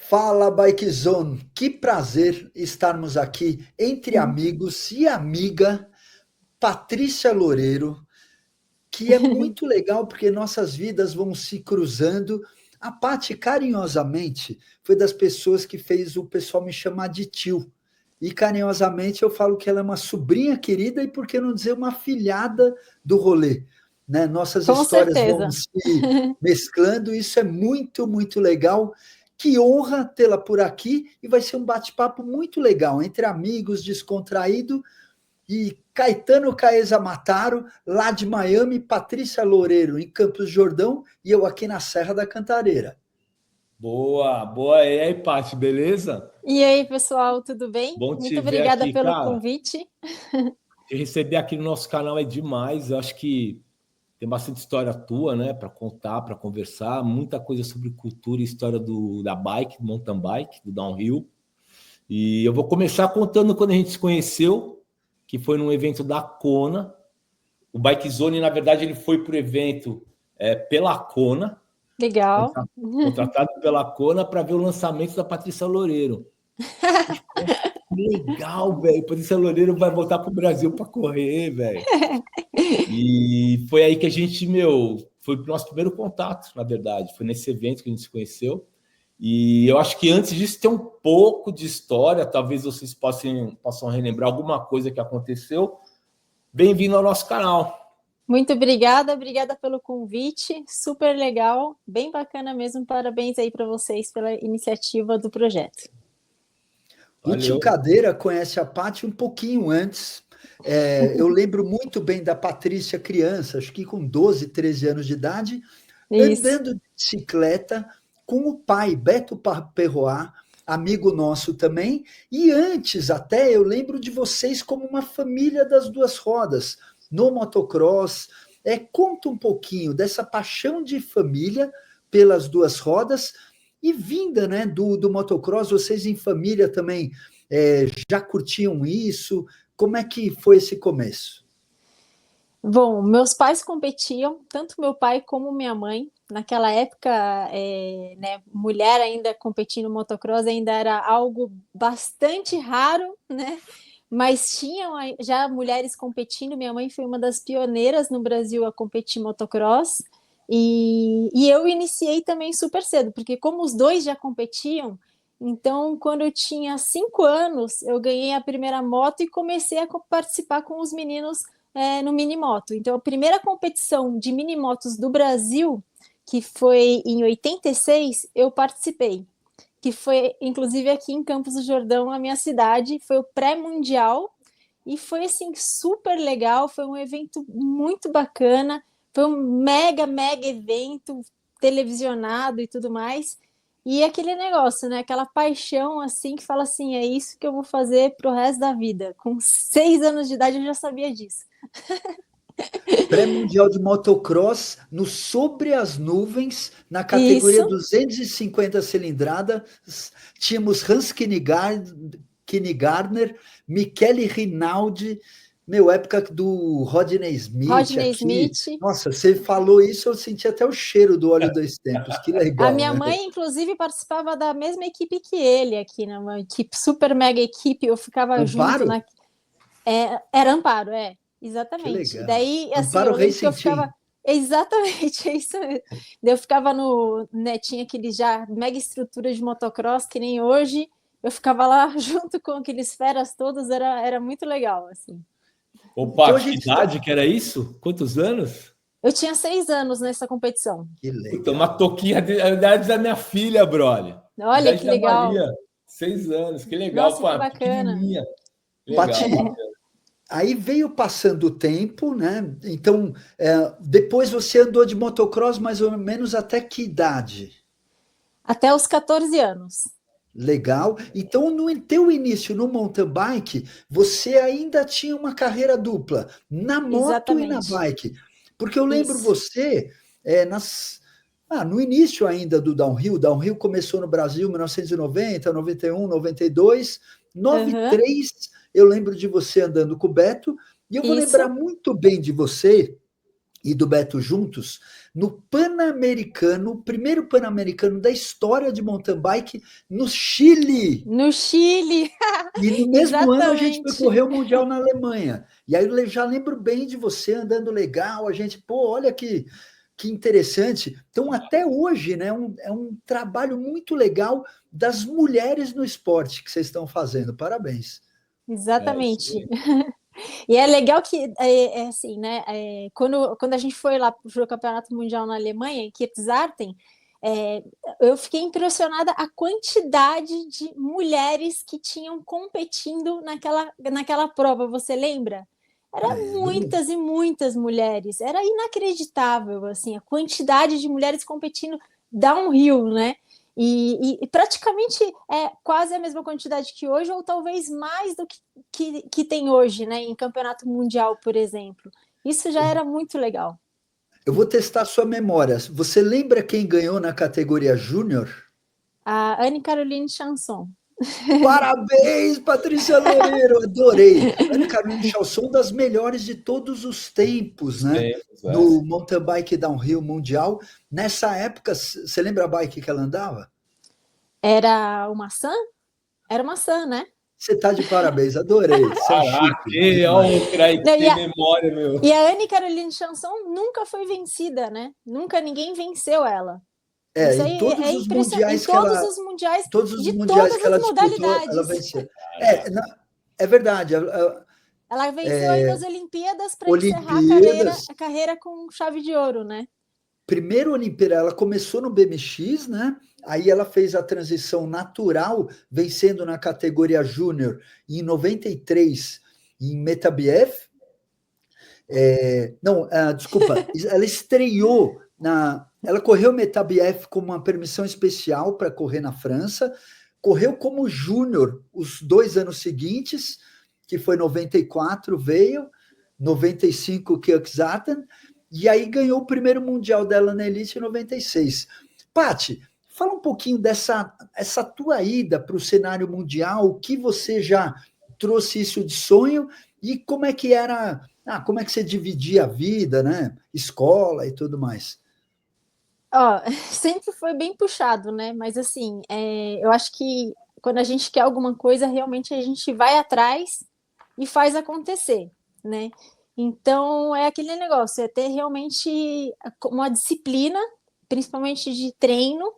Fala, Bikezone! Que prazer estarmos aqui entre amigos e amiga Patrícia Loureiro, que é muito legal porque nossas vidas vão se cruzando. A Paty, carinhosamente, foi das pessoas que fez o pessoal me chamar de tio. E carinhosamente eu falo que ela é uma sobrinha querida e, por que não dizer, uma filhada do rolê. Né? Nossas Com histórias vão certeza. se mesclando, isso é muito, muito legal. Que honra tê-la por aqui e vai ser um bate-papo muito legal, entre amigos, descontraído, e Caetano Caeza Mataro, lá de Miami, Patrícia Loureiro, em Campos do Jordão, e eu aqui na Serra da Cantareira. Boa, boa. E aí, Paty, beleza? E aí, pessoal, tudo bem? Bom te Muito ver obrigada aqui, pelo cara. convite. Te receber aqui no nosso canal é demais. Eu acho que tem bastante história tua, né, para contar, para conversar, muita coisa sobre cultura e história da bike, do mountain bike, do downhill. E eu vou começar contando quando a gente se conheceu, que foi num evento da Kona. O Bike Zone, na verdade, ele foi para o evento pela Kona, Legal. contratado pela Kona para ver o lançamento da Patrícia Loureiro. Legal, velho. Patrícia Loureiro vai voltar pro Brasil para correr, velho. E foi aí que a gente, foi o nosso primeiro contato, na verdade. Foi nesse evento que a gente se conheceu. E eu acho que antes disso tem um pouco de história, talvez vocês possam relembrar alguma coisa que aconteceu. Bem-vindo ao nosso canal. Muito obrigada pelo convite, super legal, bem bacana mesmo, parabéns aí para vocês pela iniciativa do projeto. O tio Cadeira conhece a Paty um pouquinho antes. Eu lembro muito bem da Patrícia criança, acho que com 12, 13 anos de idade, Isso. andando de bicicleta com o pai, Beto Perroá, amigo nosso também, e antes até eu lembro de vocês como uma família das duas rodas, no motocross. Conta um pouquinho dessa paixão de família pelas duas rodas e vinda, né, do motocross. Vocês em família também já curtiam isso? Como é que foi esse começo? Bom, meus pais competiam, tanto meu pai como minha mãe. Naquela época, né, mulher ainda competindo no motocross ainda era algo bastante raro, né? Mas tinham já mulheres competindo. Minha mãe foi uma das pioneiras no Brasil a competir motocross. E eu iniciei também super cedo, porque como os dois já competiam, então quando eu tinha 5 anos, eu ganhei a primeira moto e comecei a participar com os meninos no minimoto. Então a primeira competição de minimotos do Brasil, que foi em 86, eu participei, que foi inclusive aqui em Campos do Jordão, a minha cidade, foi o pré-mundial e foi assim super legal, foi um evento muito bacana, foi um mega evento televisionado e tudo mais. E aquele negócio, né? Aquela paixão assim que fala assim, é isso que eu vou fazer pro resto da vida. Com 6 anos de idade eu já sabia disso. Pré-mundial de motocross no Sobre as Nuvens, na categoria Isso, 250 cilindradas, tínhamos Hans Kinegardner, Michele Rinaldi, época do Rodney Smith Rodney aqui. Smith. Nossa, você falou isso, eu senti até o cheiro do óleo dois tempos, que A legal, minha né? mãe, inclusive, participava da mesma equipe que ele aqui, né? Uma equipe, super mega equipe, eu ficava junto Amparo? na. Era Amparo, Que exatamente. E legal. daí, assim, Amparo eu lembro que eu Racing ficava. Team. Exatamente, é isso mesmo. Daí eu ficava no. Né, tinha aquele já mega estrutura de motocross, que nem hoje. Eu ficava lá junto com aqueles feras todos, era muito legal, assim. Ô, Então a Paty, que gente está. idade que era isso? Quantos anos? Eu tinha 6 anos nessa competição. Que Puta, uma legal. toquinha a idade da minha filha, brother. A Olha idade que da legal. Maria. 6 anos, que legal, Nossa, que pá, bacana. pequenininha. Legal, Pati, bacana. aí veio passando o tempo, né? Então, depois você andou de motocross mais ou menos até que idade? Até os 14 anos. Legal. Então, no teu início no mountain bike, você ainda tinha uma carreira dupla, na moto e na Exatamente. bike. Porque eu lembro Isso. você no início ainda do downhill. O downhill começou no Brasil em 1990, 91, 92, Uhum. 93. Eu lembro de você andando com o Beto, e eu vou lembrar Isso. muito bem de você e do Beto juntos no Pan-Americano, o primeiro Pan-Americano da história de mountain bike no Chile. No Chile! E no mesmo ano a gente foi Exatamente. correr o Mundial na Alemanha. E aí eu já lembro bem de você andando legal, a gente, pô, olha que interessante. Então, até hoje, né, é um trabalho muito legal das mulheres no esporte que vocês estão fazendo. Parabéns. Exatamente. E é legal que, assim, né, quando a gente foi lá para o Campeonato Mundial na Alemanha, em Kirchzarten, eu fiquei impressionada a quantidade de mulheres que tinham competindo naquela prova, você lembra? Eram muitas e muitas mulheres, era inacreditável, assim, a quantidade de mulheres competindo downhill, né? E praticamente é quase a mesma quantidade que hoje, ou talvez mais do que tem hoje, né? Em campeonato mundial, por exemplo. Isso já era muito legal. Eu vou testar a sua memória. Você lembra quem ganhou na categoria Júnior? A Anne-Caroline Chanson. Parabéns, Patrícia Loureiro, adorei. Anne-Caroline Chanson, das melhores de todos os tempos, né? No mountain bike downhill mundial. Nessa época, você lembra a bike que ela andava? Era uma Sun? Era uma Sun, né? Você tá de parabéns, adorei. Que memória, meu. E a Anne-Caroline Chanson nunca foi vencida, né? Nunca ninguém venceu ela. Isso aí em todos é os impressionante. mundiais Em todos os mundiais que ela disputou, modalidades. ela venceu. É verdade. Ela venceu aí nas Olimpíadas para encerrar a carreira com chave de ouro, né? Primeiro Olimpíada, ela começou no BMX, né? Aí ela fez a transição natural, vencendo na categoria Júnior em 93 em Metabiev. Desculpa, ela estreou ela correu Metabiev com uma permissão especial para correr na França, correu como júnior os 2 anos seguintes, que foi 94, veio, 95 Kirchzarten, e aí ganhou o primeiro mundial dela na Elite em 96. Paty, fala um pouquinho essa tua ida para o cenário mundial, o que você já trouxe isso de sonho e como é que era, como é que você dividia a vida, né? Escola e tudo mais. Sempre foi bem puxado, né? Mas assim, eu acho que quando a gente quer alguma coisa, realmente a gente vai atrás e faz acontecer, né? Então é aquele negócio, é ter realmente uma disciplina, principalmente de treino,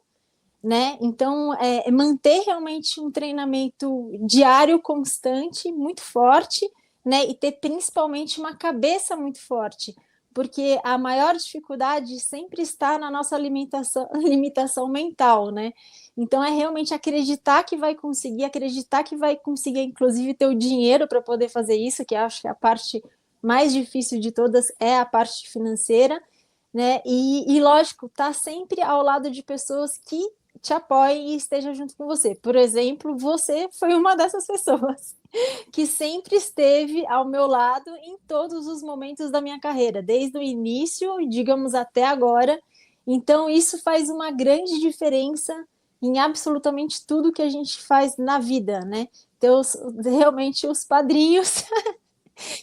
né? Então é manter realmente um treinamento diário constante, muito forte, né? E ter principalmente uma cabeça muito forte. Porque a maior dificuldade sempre está na nossa limitação mental, né? Então é realmente acreditar que vai conseguir, inclusive, ter o dinheiro para poder fazer isso, que acho que a parte mais difícil de todas é a parte financeira, né? E lógico, tá sempre ao lado de pessoas que te apoiem e estejam junto com você. Por exemplo, você foi uma dessas pessoas que sempre esteve ao meu lado em todos os momentos da minha carreira, desde o início, digamos, até agora. Então, isso faz uma grande diferença em absolutamente tudo que a gente faz na vida, né? Então, realmente, os padrinhos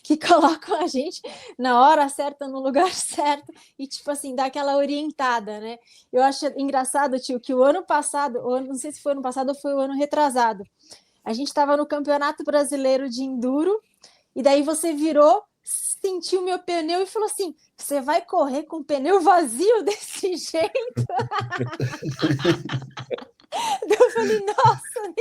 que colocam a gente na hora certa, no lugar certo, e, tipo assim, dá aquela orientada, né? Eu acho engraçado, tio, que o ano passado, não sei se foi ano passado ou foi o ano retrasado, a gente estava no Campeonato Brasileiro de Enduro, e daí você virou, sentiu meu pneu e falou assim, você vai correr com o pneu vazio desse jeito? Eu falei, nossa,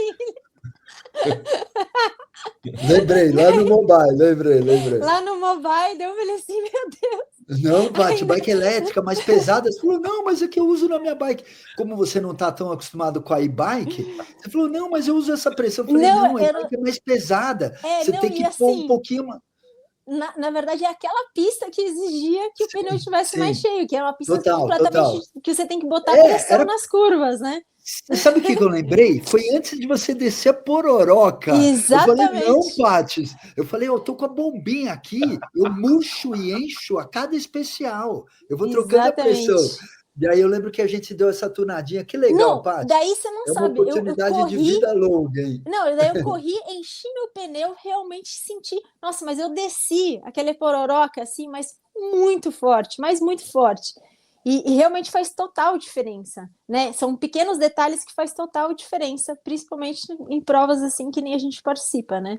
Lembrei, lá no mobile, lembrei. Lá no mobile, eu falei assim, meu Deus. Não, Paty, bike elétrica, mais pesada. Você falou, não, mas é que eu uso na minha bike. Como você não está tão acostumado com a e-bike, você falou, não, mas eu uso essa pressão. Eu falei, não, a e-bike é mais pesada. Você tem que pôr um pouquinho... Na verdade, é aquela pista que exigia que o pneu estivesse mais cheio, que é uma pista completamente que você tem que botar pressão nas curvas, né? Sabe o que eu lembrei? Foi antes de você descer a Pororoca. Exatamente. Eu falei, não, Paty. Eu falei, eu tô com a bombinha aqui, eu murcho e encho a cada especial. Eu vou trocando a pressão. E aí eu lembro que a gente deu essa tunadinha. Que legal, Paty. Daí você não sabe. É uma oportunidade de vida longa, hein? Não, daí eu corri, enchi meu pneu, realmente senti. Nossa, mas eu desci aquele Pororoca, assim, mas muito forte, mas muito forte. E realmente faz total diferença, né? São pequenos detalhes que faz total diferença, principalmente em provas assim que nem a gente participa, né?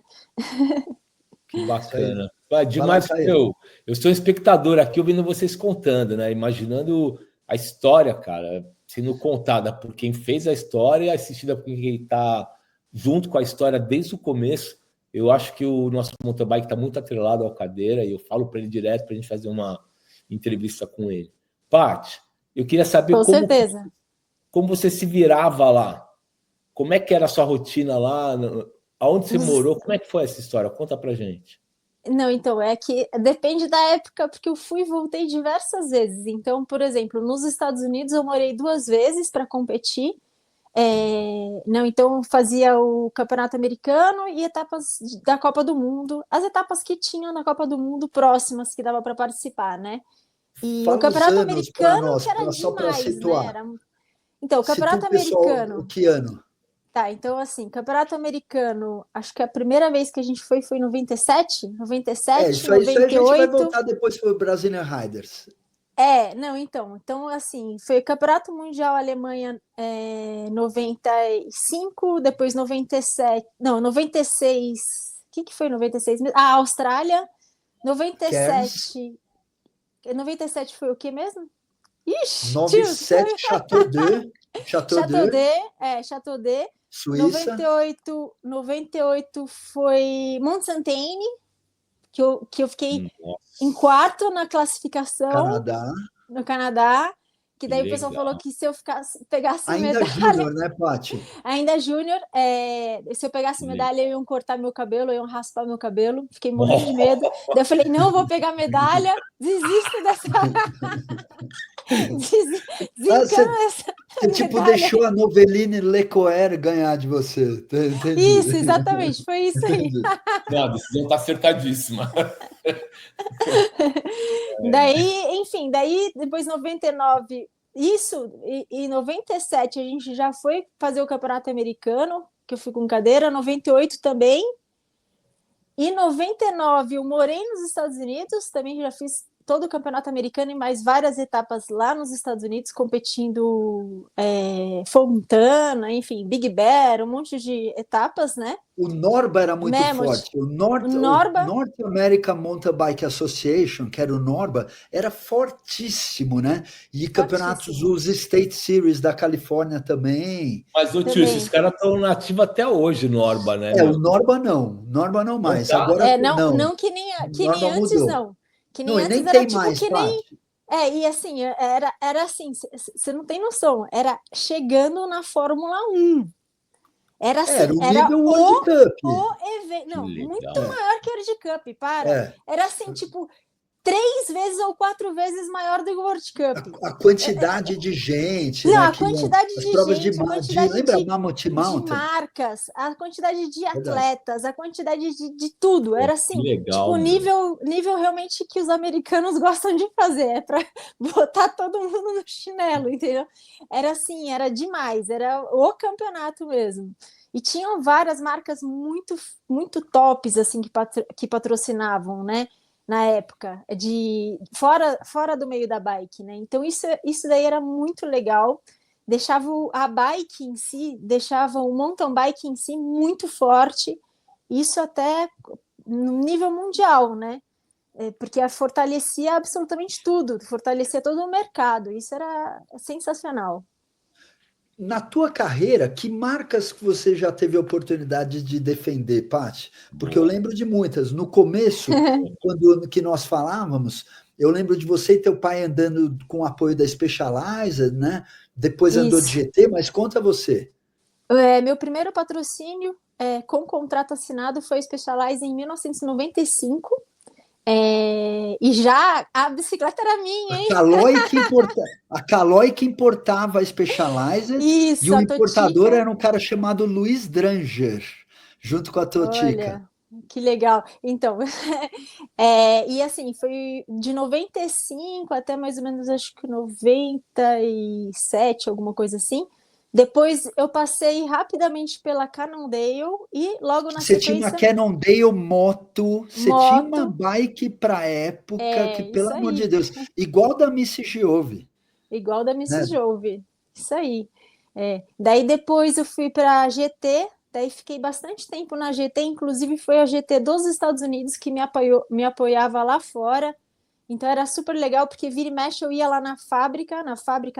Que bacana. Vai, Vai lá, demais, Caio. eu sou um espectador aqui ouvindo vocês contando, né? Imaginando a história, cara, sendo contada por quem fez a história, assistida por quem está junto com a história desde o começo. Eu acho que o nosso mountain bike está muito atrelado ao Cadeira e eu falo para ele direto para a gente fazer uma entrevista com ele. Paty, eu queria saber Com certeza. como você se virava lá. Como é que era a sua rotina lá? Aonde você morou? Como é que foi essa história? Conta pra gente. Não, então, é que depende da época, porque eu fui e voltei diversas vezes. Então, por exemplo, nos Estados Unidos eu morei 2 vezes para competir. Não, então fazia o Campeonato Americano e etapas da Copa do Mundo, as etapas que tinham na Copa do Mundo próximas que dava para participar, né? E o Fala os Campeonato anos para Americano nós, que era só para demais, né? situar. Então, o Situa Campeonato o pessoal o Americano. que ano? Tá, então assim, Campeonato Americano, acho que a primeira vez que a gente foi em 97, 97, Isso aí a gente vai 98. voltar depois para o Brazilian Riders. Não, então assim, foi Campeonato Mundial Alemanha 95, depois 97, não, 96, o que foi 96 mesmo? Ah, Austrália, Cairns, 97, 97 foi o que mesmo? Ixi, tio, 97, Chateau d'Œuf, Chateaudet, Suíça, 98 foi Mont-Saint-Anne, que eu fiquei em Nossa, quarto na classificação Canadá. no Canadá, que que daí o pessoal falou legal. que se eu pegasse Ainda medalha, júnior, né, Paty? ainda júnior, se eu pegasse medalha, iam cortar meu cabelo, iam raspar meu cabelo, fiquei morrendo de medo. Daí eu falei, não vou pegar medalha, desisto dessa. Você Desencana essa tipo medalha. deixou a Noveline Lecoer ganhar de você. Entendi. Isso, exatamente, foi isso aí. Entendi. Não, a decisão está acertadíssima. Daí, enfim, depois 99, isso, e 97 a gente já foi fazer o Campeonato Americano, que eu fui com cadeira, 98 também, e 99 eu morei nos Estados Unidos, também já fiz todo o Campeonato Americano e mais várias etapas lá nos Estados Unidos, competindo Fontana, enfim, Big Bear, um monte de etapas, né? O Norba era muito Mammoth, forte. O o Norba, North American Mountain Bike Association, que era o Norba, era fortíssimo, né? E campeonatos, fortíssimo, os State Series da Califórnia também. Mas, ô tio, esses também. caras estão nativos até hoje no Orba, né, O meu? Norba não Não mais. tá? Agora Não, não. não O que nem Norba antes, mudou. não. Que Não, nem e antes nem era tem tipo mais, que nem. Paty. E assim, era assim, você não tem noção, era chegando na Fórmula 1. Era assim, Era o era nível World Cup. o evento. Que Não, muito legal. maior que o World Cup, para. É. Era assim, tipo, 3 vezes ou 4 vezes maior do que o World Cup. A quantidade de gente, Não, né? a Que iam, quantidade as de provas gente, a quantidade lembra Mammoth de Mountain? marcas, a quantidade de Verdade. atletas, a quantidade de tudo. Pô, Era que assim, legal, tipo, meu. nível realmente que os americanos gostam de fazer, é para botar todo mundo no chinelo, entendeu? Era assim, era demais, era o campeonato mesmo. E tinham várias marcas muito, muito tops, assim, que patrocinavam, né? Na época, fora do meio da bike, né? Então, isso daí era muito legal. Deixava a bike em si, deixava o mountain bike em si muito forte, isso até no nível mundial, né? Porque fortalecia absolutamente tudo, fortalecia todo o mercado, isso era sensacional. Na tua carreira, que marcas que você já teve a oportunidade de defender, Paty? Porque eu Boa. lembro de muitas. No começo, quando que nós falávamos, eu lembro de você e teu pai andando com o apoio da Specialized, né? Depois andou de Isso. GT, mas conta você. Meu primeiro patrocínio com contrato assinado foi Specialized em 1995. E já a bicicleta era minha, hein? A Caloi que importava a Specialized e Isso, o a importador Totica. era um cara chamado Luiz Dranger, junto com a Totica. Olha, que legal. Então, e assim, foi de 95 até mais ou menos, acho que 97, alguma coisa assim. Depois eu passei rapidamente pela Cannondale e logo na Você tinha uma sequência, Cannondale moto, você tinha uma moto. bike para época que, É, pelo isso amor de aí. Deus, igual da Missy Giove, Igual da né? Mrs. Jove. Isso aí. Daí depois eu fui para a GT, daí fiquei bastante tempo na GT, inclusive foi a GT dos Estados Unidos que me apoiava lá fora. Então era super legal, porque vira e mexe eu ia lá na fábrica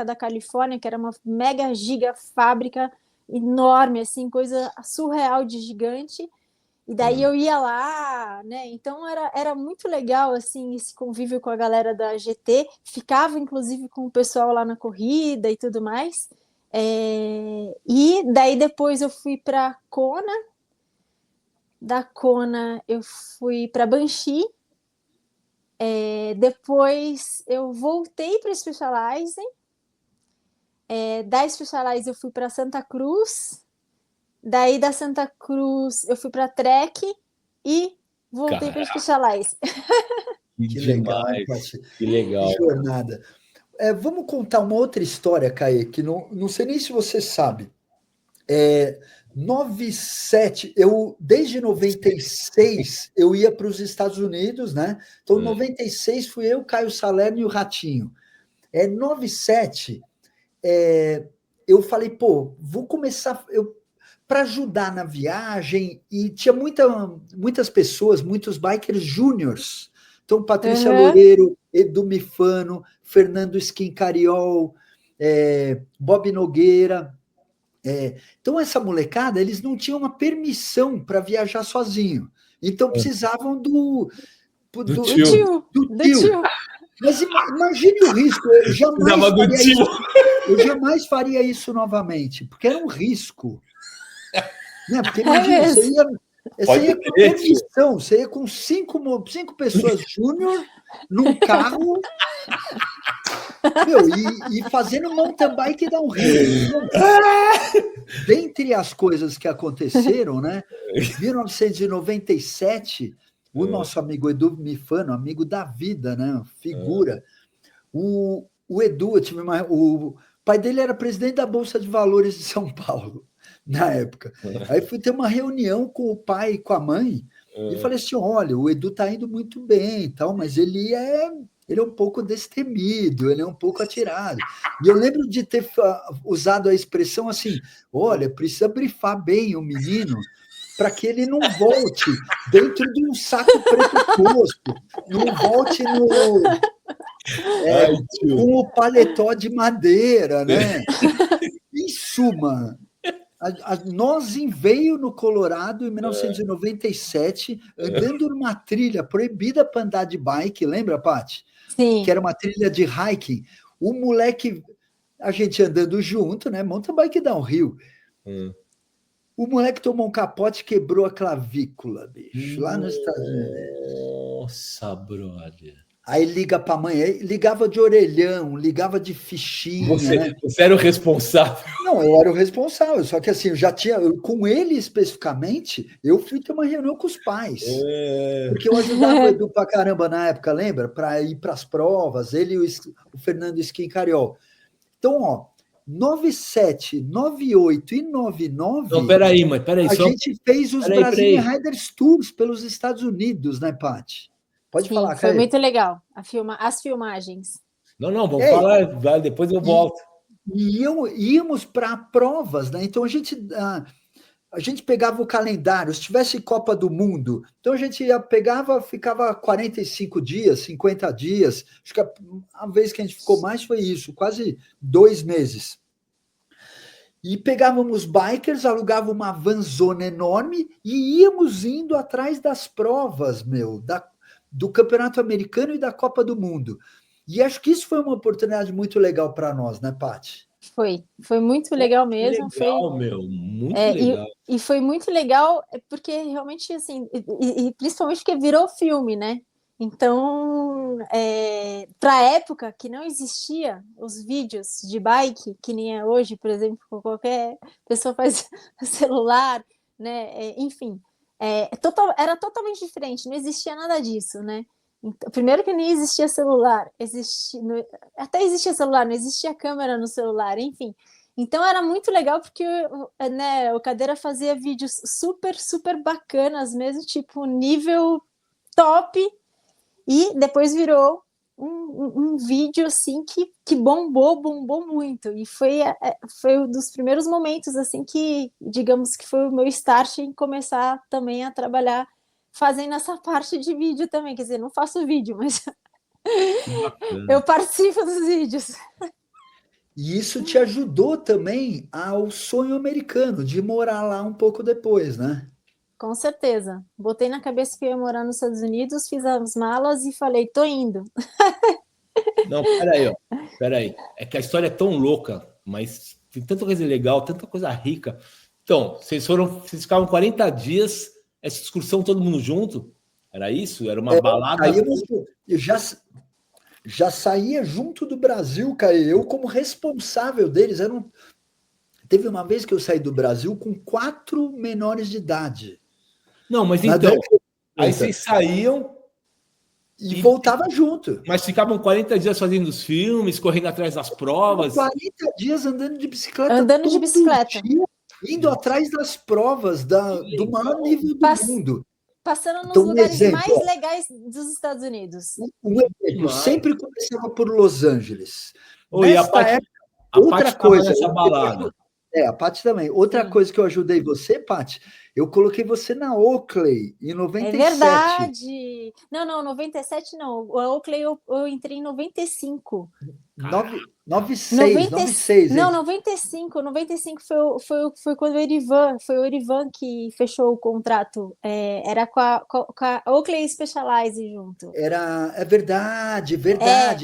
da Califórnia, que era uma mega giga fábrica enorme, assim, coisa surreal de gigante. E daí eu ia lá, né? Então era muito legal, assim, esse convívio com a galera da GT. Ficava, inclusive, com o pessoal lá na corrida e tudo mais. E daí depois eu fui para Kona. Da Kona eu fui para Banshee. Depois eu voltei para Specializing. Da Specializing eu fui para Santa Cruz. Daí da Santa Cruz eu fui para Trek e voltei para Cara, Specialized. que Que legal, hein, demais. Paty? Que Que legal. jornada. Vamos contar uma outra história, Caê, que não sei nem se você sabe. 97, desde 96 eu ia para os Estados Unidos, né? Então, em 96 fui eu, Caio Salerno e o Ratinho. 97, eu falei, pô, vou começar para ajudar na viagem, e tinha muitas pessoas, muitos bikers júniors. Então, Patrícia Uhum. Loureiro, Edu Mifano, Fernando Schincariol, Bob Nogueira. Então, essa molecada, eles não tinham uma permissão para viajar sozinho. Então, precisavam do, Do do, Do tio. tio, do do tio. tio. Mas imagine o risco, Precisava do tio. eu jamais faria isso novamente, porque era um risco, né? Porque É imagina, mesmo. você Pode ia com crer, tio. permissão, você ia com cinco pessoas júnior num carro, meu, e fazendo mountain bike downhill. Então, dentre as coisas que aconteceram, né? 1997, o nosso amigo Edu Mifano, amigo da vida, né? Figura. O Edu, o pai dele era presidente da Bolsa de Valores de São Paulo, na época. Aí fui ter uma reunião com o pai e com a mãe, e falei assim: olha, o Edu tá indo muito bem e tal, mas ele é um pouco destemido, ele é um pouco atirado. E eu lembro de ter usado a expressão assim: olha, precisa brifar bem o menino para que ele não volte dentro de um saco preto tosco, não volte Ai, tio. com o paletó de madeira, né? Em suma, nós veio no Colorado em 1997, andando numa trilha proibida para andar de bike, lembra, Paty? Que Sim. era uma trilha de hiking. O moleque, a gente andando junto, né? Mountain bike downhill. O moleque tomou um capote e quebrou a clavícula, bicho, lá nos Estados Unidos. Nossa, brother. Aí liga para a mãe, ligava de orelhão, ligava de fichinha, né? Você era o responsável. Não, eu era o responsável, só que assim, eu já tinha, com ele especificamente, eu fui ter uma reunião com os pais. Porque eu ajudava o Edu pra caramba na época, lembra? Para ir para as provas, ele e o Fernando Schincariol. Então, ó, 97, 98 e 99, Não, peraí, a gente fez os Brazilian Riders Tours pelos Estados Unidos, né, Paty? Pode Sim, falar, foi Caio. muito legal. As filmagens. Não, vamos falar, depois eu volto. Íamos para provas, né? Então a gente pegava o calendário, se tivesse Copa do Mundo, então a gente ficava 45 dias, 50 dias, acho que a vez que a gente ficou mais foi isso, quase 2 meses. E pegávamos bikers, alugava uma vanzona enorme e íamos indo atrás das provas, do Campeonato Americano e da Copa do Mundo. E acho que isso foi uma oportunidade muito legal para nós, né, Paty? Foi muito legal mesmo. Legal, muito legal. E foi muito legal porque realmente, assim, e principalmente porque virou filme, né? Então, para a época que não existia os vídeos de bike, que nem é hoje, por exemplo, qualquer pessoa faz celular, né? Enfim, era totalmente diferente, não existia nada disso, né? Então, primeiro que nem existia celular, até existia celular, não existia câmera no celular, enfim. Então era muito legal porque, né, o Cadeira fazia vídeos super, super bacanas mesmo, tipo, nível top, e depois virou um vídeo assim que bombou muito. E foi um dos primeiros momentos assim que, digamos que foi o meu start em começar também a trabalhar fazendo essa parte de vídeo também. Quer dizer, não faço vídeo, mas Que bacana. eu participo dos vídeos. E isso te ajudou também ao sonho americano, de morar lá um pouco depois, né? Com certeza. Botei na cabeça que eu ia morar nos Estados Unidos, fiz as malas e falei, tô indo. Não, peraí, ó. Peraí. É que a história é tão louca, mas tem tanta coisa legal, tanta coisa rica. Então, vocês ficavam 40 dias, essa excursão todo mundo junto? Era isso? Era uma balada? Eu já saía junto do Brasil, cara. Eu, como responsável deles, teve uma vez que eu saí do Brasil com 4 menores de idade. Não, mas Na então, década de aí 80. vocês saíam, E voltava junto. mas ficavam 40 dias fazendo os filmes, correndo atrás das provas. 40 dias andando de bicicleta Andando de todo bicicleta. dia, indo atrás das provas do maior nível do mundo. Passando nos Então, lugares mais legais dos Estados Unidos. Um exemplo, sempre começava por Los Angeles. Oi, Nesta época, outra coisa. Nessa balada. A Paty também. Outra coisa que eu ajudei você, Paty, eu coloquei você na Oakley em 97. É verdade. Não, 97 não. A Oakley eu entrei em 95. 96. Não, 95. 95 foi quando foi o Erivan que fechou o contrato. Era com a Oakley Specialized junto. É verdade,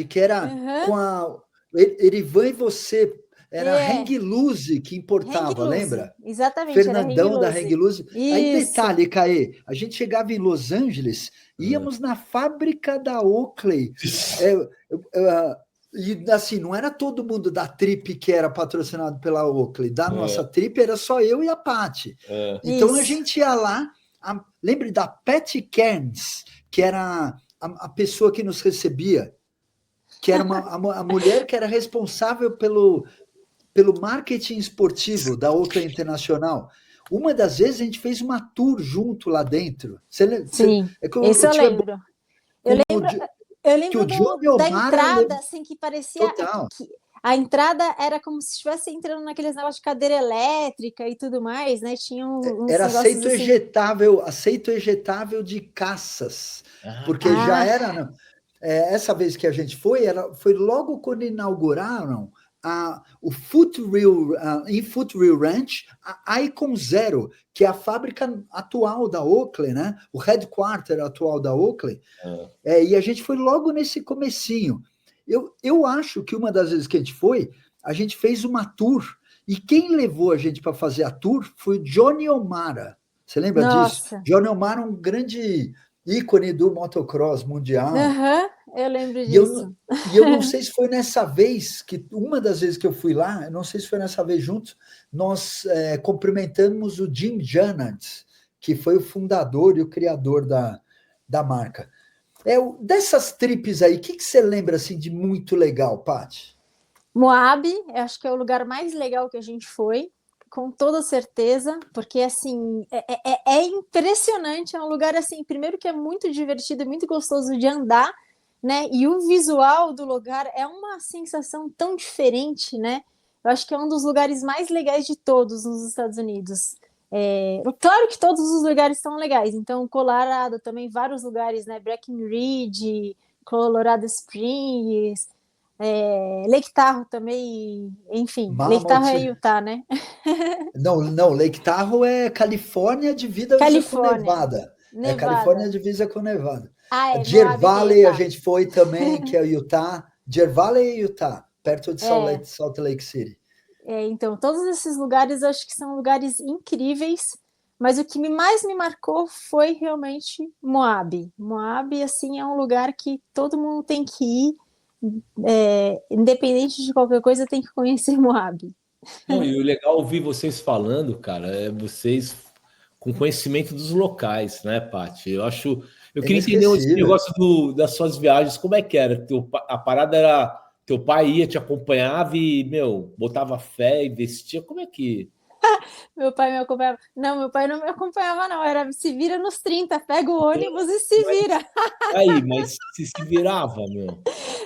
que era com a Erivan e você. Era a Hang Loose que importava, lembra? Exatamente, Fernandão da Hang Loose. Aí, detalhe, Caê, a gente chegava em Los Angeles, íamos na fábrica da Oakley. E assim, não era todo mundo da Trip que era patrocinado pela Oakley. Da nossa Trip era só eu e a Paty. Então a gente ia lá, lembre da Patty Cairns, que era a pessoa que nos recebia, que era a mulher que era responsável pelo marketing esportivo da Oakley Internacional. Uma das vezes a gente fez uma tour junto lá dentro. Sim, isso eu lembro. Eu lembro da entrada, assim, que parecia que a entrada era como se estivesse entrando naqueles negócios de cadeira elétrica e tudo mais, né? Tinha era aceito ejetável de caças, porque já era. Essa vez que a gente foi logo quando inauguraram o em Foothills Ranch, a Icon Zero, que é a fábrica atual da Oakley, né? O headquarter atual da Oakley. E a gente foi logo nesse comecinho. Eu acho que uma das vezes que a gente fez uma tour, e quem levou a gente para fazer a tour foi o Johnny O'Mara. Você lembra disso? Johnny O'Mara é um grande ícone do motocross mundial. Eu lembro disso. E eu não sei se foi nessa vez, uma das vezes que eu fui lá, eu não sei se foi nessa vez juntos, nós cumprimentamos o Jim Jannard, que foi o fundador e o criador da marca. Dessas trips aí, o que você lembra assim, de muito legal, Paty? Moab, eu acho que é o lugar mais legal que a gente foi, com toda certeza, porque assim é impressionante, é um lugar assim, primeiro que é muito divertido, muito gostoso de andar, né? E o visual do lugar é uma sensação tão diferente, né? Eu acho que é um dos lugares mais legais de todos nos Estados Unidos. Claro que todos os lugares são legais, então Colorado também, vários lugares, né? Breckenridge, Colorado Springs, Lake Tahoe também, enfim, Lake Tahoe é Utah, né? Não, Lake Tahoe é Califórnia divisa com Nevada. Califórnia divisa com Nevada. Deer Valley a gente foi também, que é Utah. Deer Valley e Utah, perto de Salt Lake City. Então, todos esses lugares eu acho que são lugares incríveis, mas o que mais me marcou foi realmente Moab. Moab, assim, é um lugar que todo mundo tem que ir, independente de qualquer coisa, tem que conhecer Moab. Não, e o legal ouvir vocês falando, cara, vocês com conhecimento dos locais, né, Paty? Eu queria entender esse negócio das suas viagens, como é que era? A parada era Teu pai ia, te acompanhava e, botava fé e vestia. Como é que... Meu pai me acompanhava. Não, meu pai não me acompanhava, não. Era se vira nos 30, pega o ônibus e se vira. Mas se virava,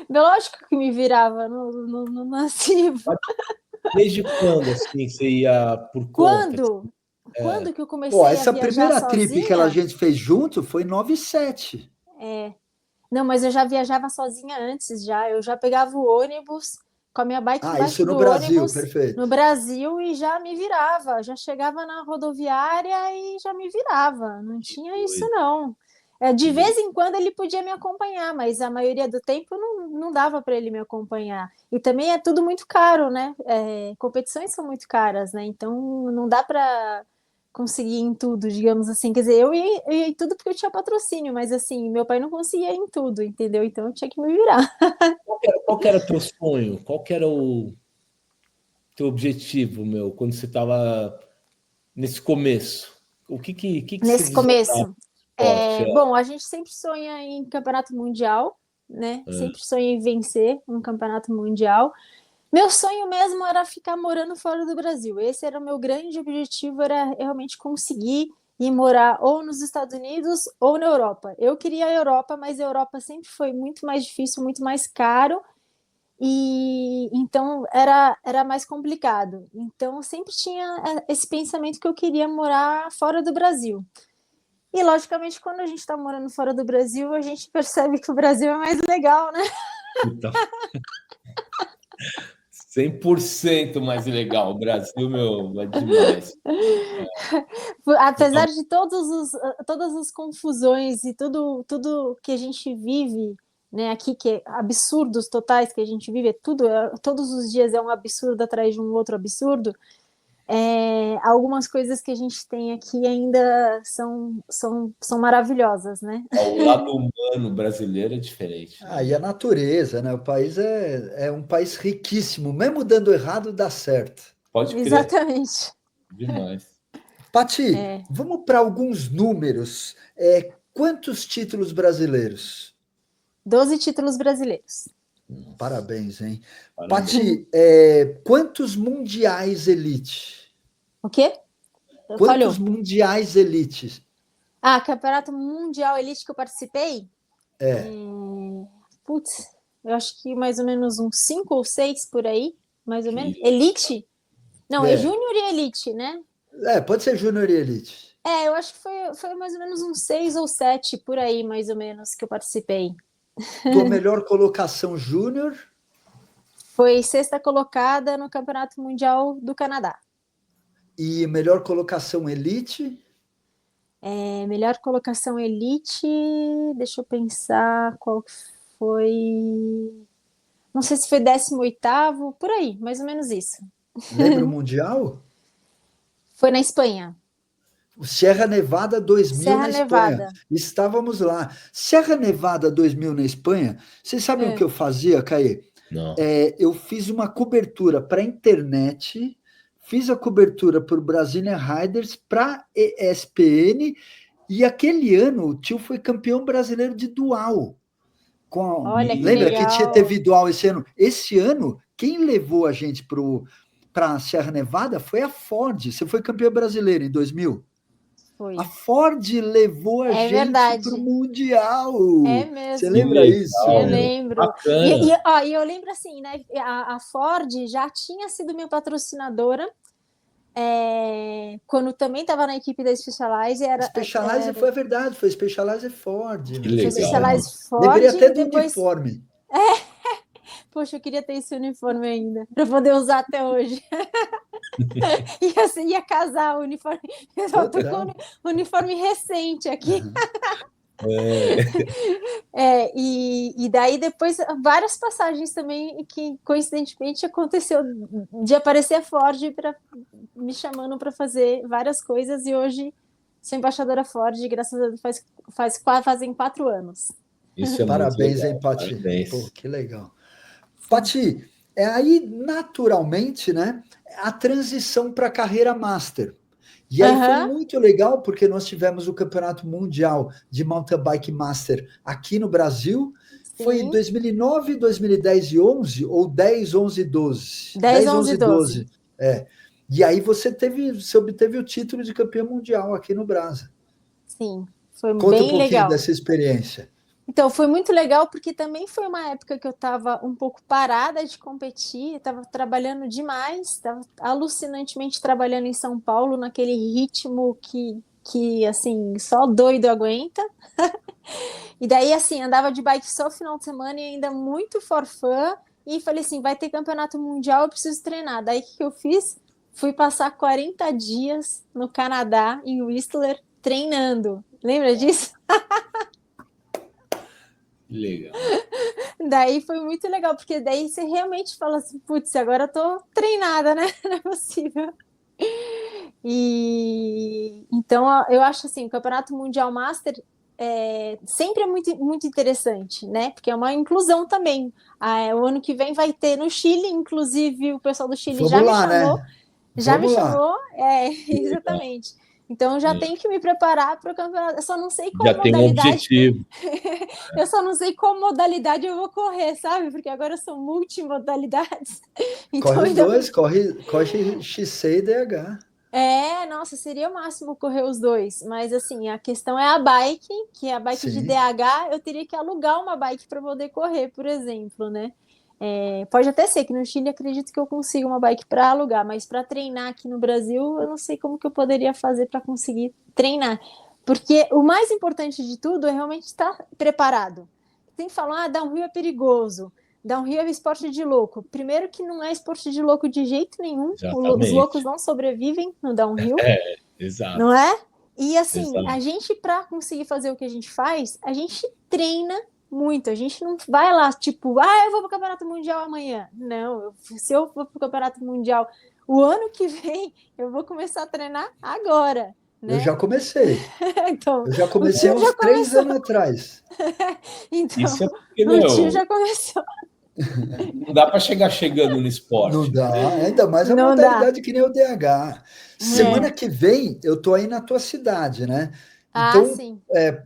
Lógico que me virava, não nasci. Desde quando, assim, você ia por conta? Quando que eu comecei a essa viajar primeira sozinha? trip que a gente fez junto foi em 97. Não, mas eu já viajava sozinha antes, já. Eu já pegava o ônibus com a minha bike Isso embaixo no do Brasil, ônibus perfeito. no Brasil e já me virava. Já chegava na rodoviária e já me virava. Não tinha isso, não. De vez em quando ele podia me acompanhar, mas a maioria do tempo não dava para ele me acompanhar. E também é tudo muito caro, né? Competições são muito caras, né? Então não dá para conseguir em tudo, digamos assim. Quer dizer, eu ia em tudo porque eu tinha patrocínio, mas assim, meu pai não conseguia em tudo, entendeu? Então eu tinha que me virar. Qual que era o teu sonho? Qual que era o teu objetivo, quando você estava nesse começo? O que você Nesse visitava começo. forte? Bom, a gente sempre sonha em campeonato mundial, né? Sempre sonha em vencer um campeonato mundial. Meu sonho mesmo era ficar morando fora do Brasil. Esse era o meu grande objetivo, era realmente conseguir ir morar ou nos Estados Unidos ou na Europa. Eu queria a Europa, mas a Europa sempre foi muito mais difícil, muito mais caro, e então era mais complicado. Então eu sempre tinha esse pensamento que eu queria morar fora do Brasil. E logicamente, quando a gente está morando fora do Brasil, a gente percebe que o Brasil é mais legal, né? Então, 100% mais legal. O Brasil, é demais. Apesar de todas as confusões e tudo que a gente vive, né, aqui, que é absurdos totais que a gente vive, todos os dias é um absurdo atrás de um outro absurdo, algumas coisas que a gente tem aqui ainda são maravilhosas, né? O lado humano brasileiro é diferente. E a natureza, né? O país é um país riquíssimo. Mesmo dando errado, dá certo. Pode crer. Exatamente. Demais. Pati, vamos para alguns números. Quantos títulos brasileiros? 12 títulos brasileiros. Parabéns, hein? Parabéns. Pati, quantos mundiais elite? O quê? Quantos mundiais elite? Campeonato mundial elite que eu participei? Putz, eu acho que mais ou menos uns 5 ou 6 por aí, mais ou menos. Elite? Não, é júnior e elite, né? Pode ser júnior e elite. Eu acho que foi mais ou menos uns 6 ou 7 por aí, mais ou menos, que eu participei. Tua melhor colocação júnior? Foi 6ª colocada no Campeonato Mundial do Canadá. E melhor colocação elite? Melhor colocação elite, deixa eu pensar qual foi. Não sei se foi 18º, por aí, mais ou menos isso. Lembra o Mundial? Foi na Espanha. Serra Nevada 2000 Serra na Espanha. Nevada. Estávamos lá. Serra Nevada 2000 na Espanha, vocês sabem o que eu fazia, Caê? Não. Eu fiz uma cobertura para a internet, fiz a cobertura para o Brasília Riders, para ESPN, e aquele ano o tio foi campeão brasileiro de dual. Olha que Lembra legal. que teve dual esse ano? Esse ano, quem levou a gente para a Serra Nevada foi a Ford. Você foi campeão brasileiro em 2000? Foi. A Ford levou a gente para o Mundial. É mesmo. Você lembra isso? Eu lembro. Bacana. E eu lembro assim, né? A Ford já tinha sido minha patrocinadora quando também estava na equipe da Specialized. Specialized foi a verdade, foi Specialized Ford. Que legal. Specialized Ford. Lembrei até do depois... uniforme. Poxa, eu queria ter esse uniforme ainda, para poder usar até hoje. Ia casar o uniforme. Eu tô com o uniforme recente aqui. E daí depois várias passagens também que coincidentemente aconteceu de aparecer a Ford me chamando para fazer várias coisas, e hoje sou embaixadora Ford, graças a Deus fazem 4 anos. Isso é Parabéns, muito legal. hein, Pati? Parabéns. Pô, que legal. Pati, aí naturalmente, né, a transição para a carreira master. E aí foi muito legal, porque nós tivemos o Campeonato Mundial de Mountain Bike Master aqui no Brasil. Foi em 2009, 2010 e 11 ou 10, 11 e 12? 10, 11 e 12. É. E aí você obteve o título de campeão mundial aqui no Brasa. Sim, foi Conta um bem pouquinho legal. dessa experiência. Então, foi muito legal porque também foi uma época que eu estava um pouco parada de competir, estava trabalhando demais, estava alucinantemente trabalhando em São Paulo, naquele ritmo que assim, só doido aguenta. E daí, assim, andava de bike só final de semana e ainda muito forfã, e falei assim, vai ter campeonato mundial, eu preciso treinar. Daí, o que eu fiz? Fui passar 40 dias no Canadá, em Whistler, treinando. Lembra disso? Legal. Daí foi muito legal, porque daí você realmente fala assim, putz, agora eu tô treinada, né? Não é possível. E então eu acho assim, o Campeonato Mundial Master sempre é muito, muito interessante, né? Porque é uma inclusão também. O ano que vem vai ter no Chile, inclusive o pessoal do Chile Vamos lá, né? já me Vamos lá. chamou, exatamente. Então eu já tenho que me preparar para o campeonato. Eu só não sei qual Já tem um modalidade. objetivo. Eu só não sei qual modalidade eu vou correr, sabe? Porque agora eu sou multimodalidades. Então Corre os ainda dois, corre XC e DH. nossa, seria o máximo correr os dois, mas assim, a questão é a bike, que é a bike de Sim. DH, eu teria que alugar uma bike para poder correr, por exemplo, né? Pode até ser que no Chile acredito que eu consiga uma bike para alugar, mas para treinar aqui no Brasil, eu não sei como que eu poderia fazer para conseguir treinar. Porque o mais importante de tudo é realmente estar preparado. Tem que falar, downhill é perigoso. Downhill é esporte de louco. Primeiro que não é esporte de louco de jeito nenhum. Os loucos não sobrevivem no downhill. Exato. Não é? E assim, Exato. a gente, para conseguir fazer o que a gente faz, a gente treina muito. A gente não vai lá, tipo, eu vou pro Campeonato Mundial amanhã. Não, se eu for pro Campeonato Mundial o ano que vem, eu vou começar a treinar agora. Né? Eu já comecei. Então, eu já comecei há uns 3 anos atrás. Então, Isso é porque, o tio já começou. Não dá para chegar chegando no esporte. Não dá, ainda mais a Não modalidade dá. que nem o DH. Semana que vem eu tô aí na tua cidade, né? Então, sim.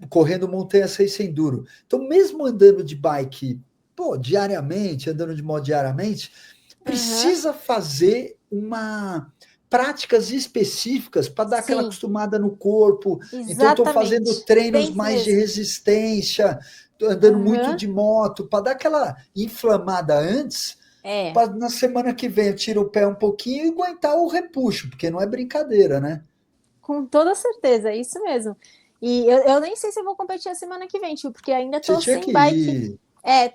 correndo montanha 6 sem duro. Então, mesmo andando de bike, diariamente, andando de moto diariamente, precisa fazer práticas específicas para dar aquela acostumada no corpo. Exatamente. Então, estou fazendo treinos mais de resistência, andando muito de moto, para dar aquela inflamada antes, para na semana que vem eu tiro o pé um pouquinho e aguentar o repuxo, porque não é brincadeira, né? Com toda certeza, é isso mesmo. E eu nem sei se eu vou competir a semana que vem, tio, porque ainda tô sem bike.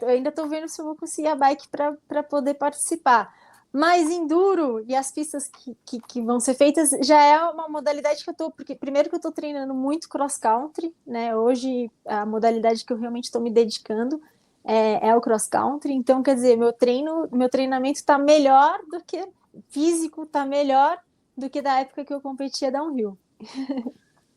Eu ainda tô vendo se eu vou conseguir a bike para poder participar. Mas enduro e as pistas que vão ser feitas já é uma modalidade que eu tô, porque primeiro que eu tô treinando muito cross country, né? Hoje a modalidade que eu realmente estou me dedicando é o cross country. Então, quer dizer, meu treinamento está melhor do que físico, está melhor do que da época que eu competia downhill.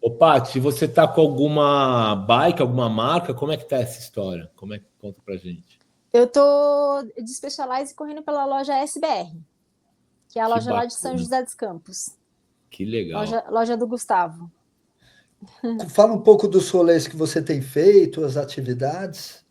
Ô, Paty, você tá com alguma bike, alguma marca? Como é que tá essa história? Como é que conta pra gente? Eu tô de Specialized correndo pela loja SBR, que é a loja lá de São José dos Campos. Que legal. Loja do Gustavo. Fala um pouco dos rolês que você tem feito, as atividades.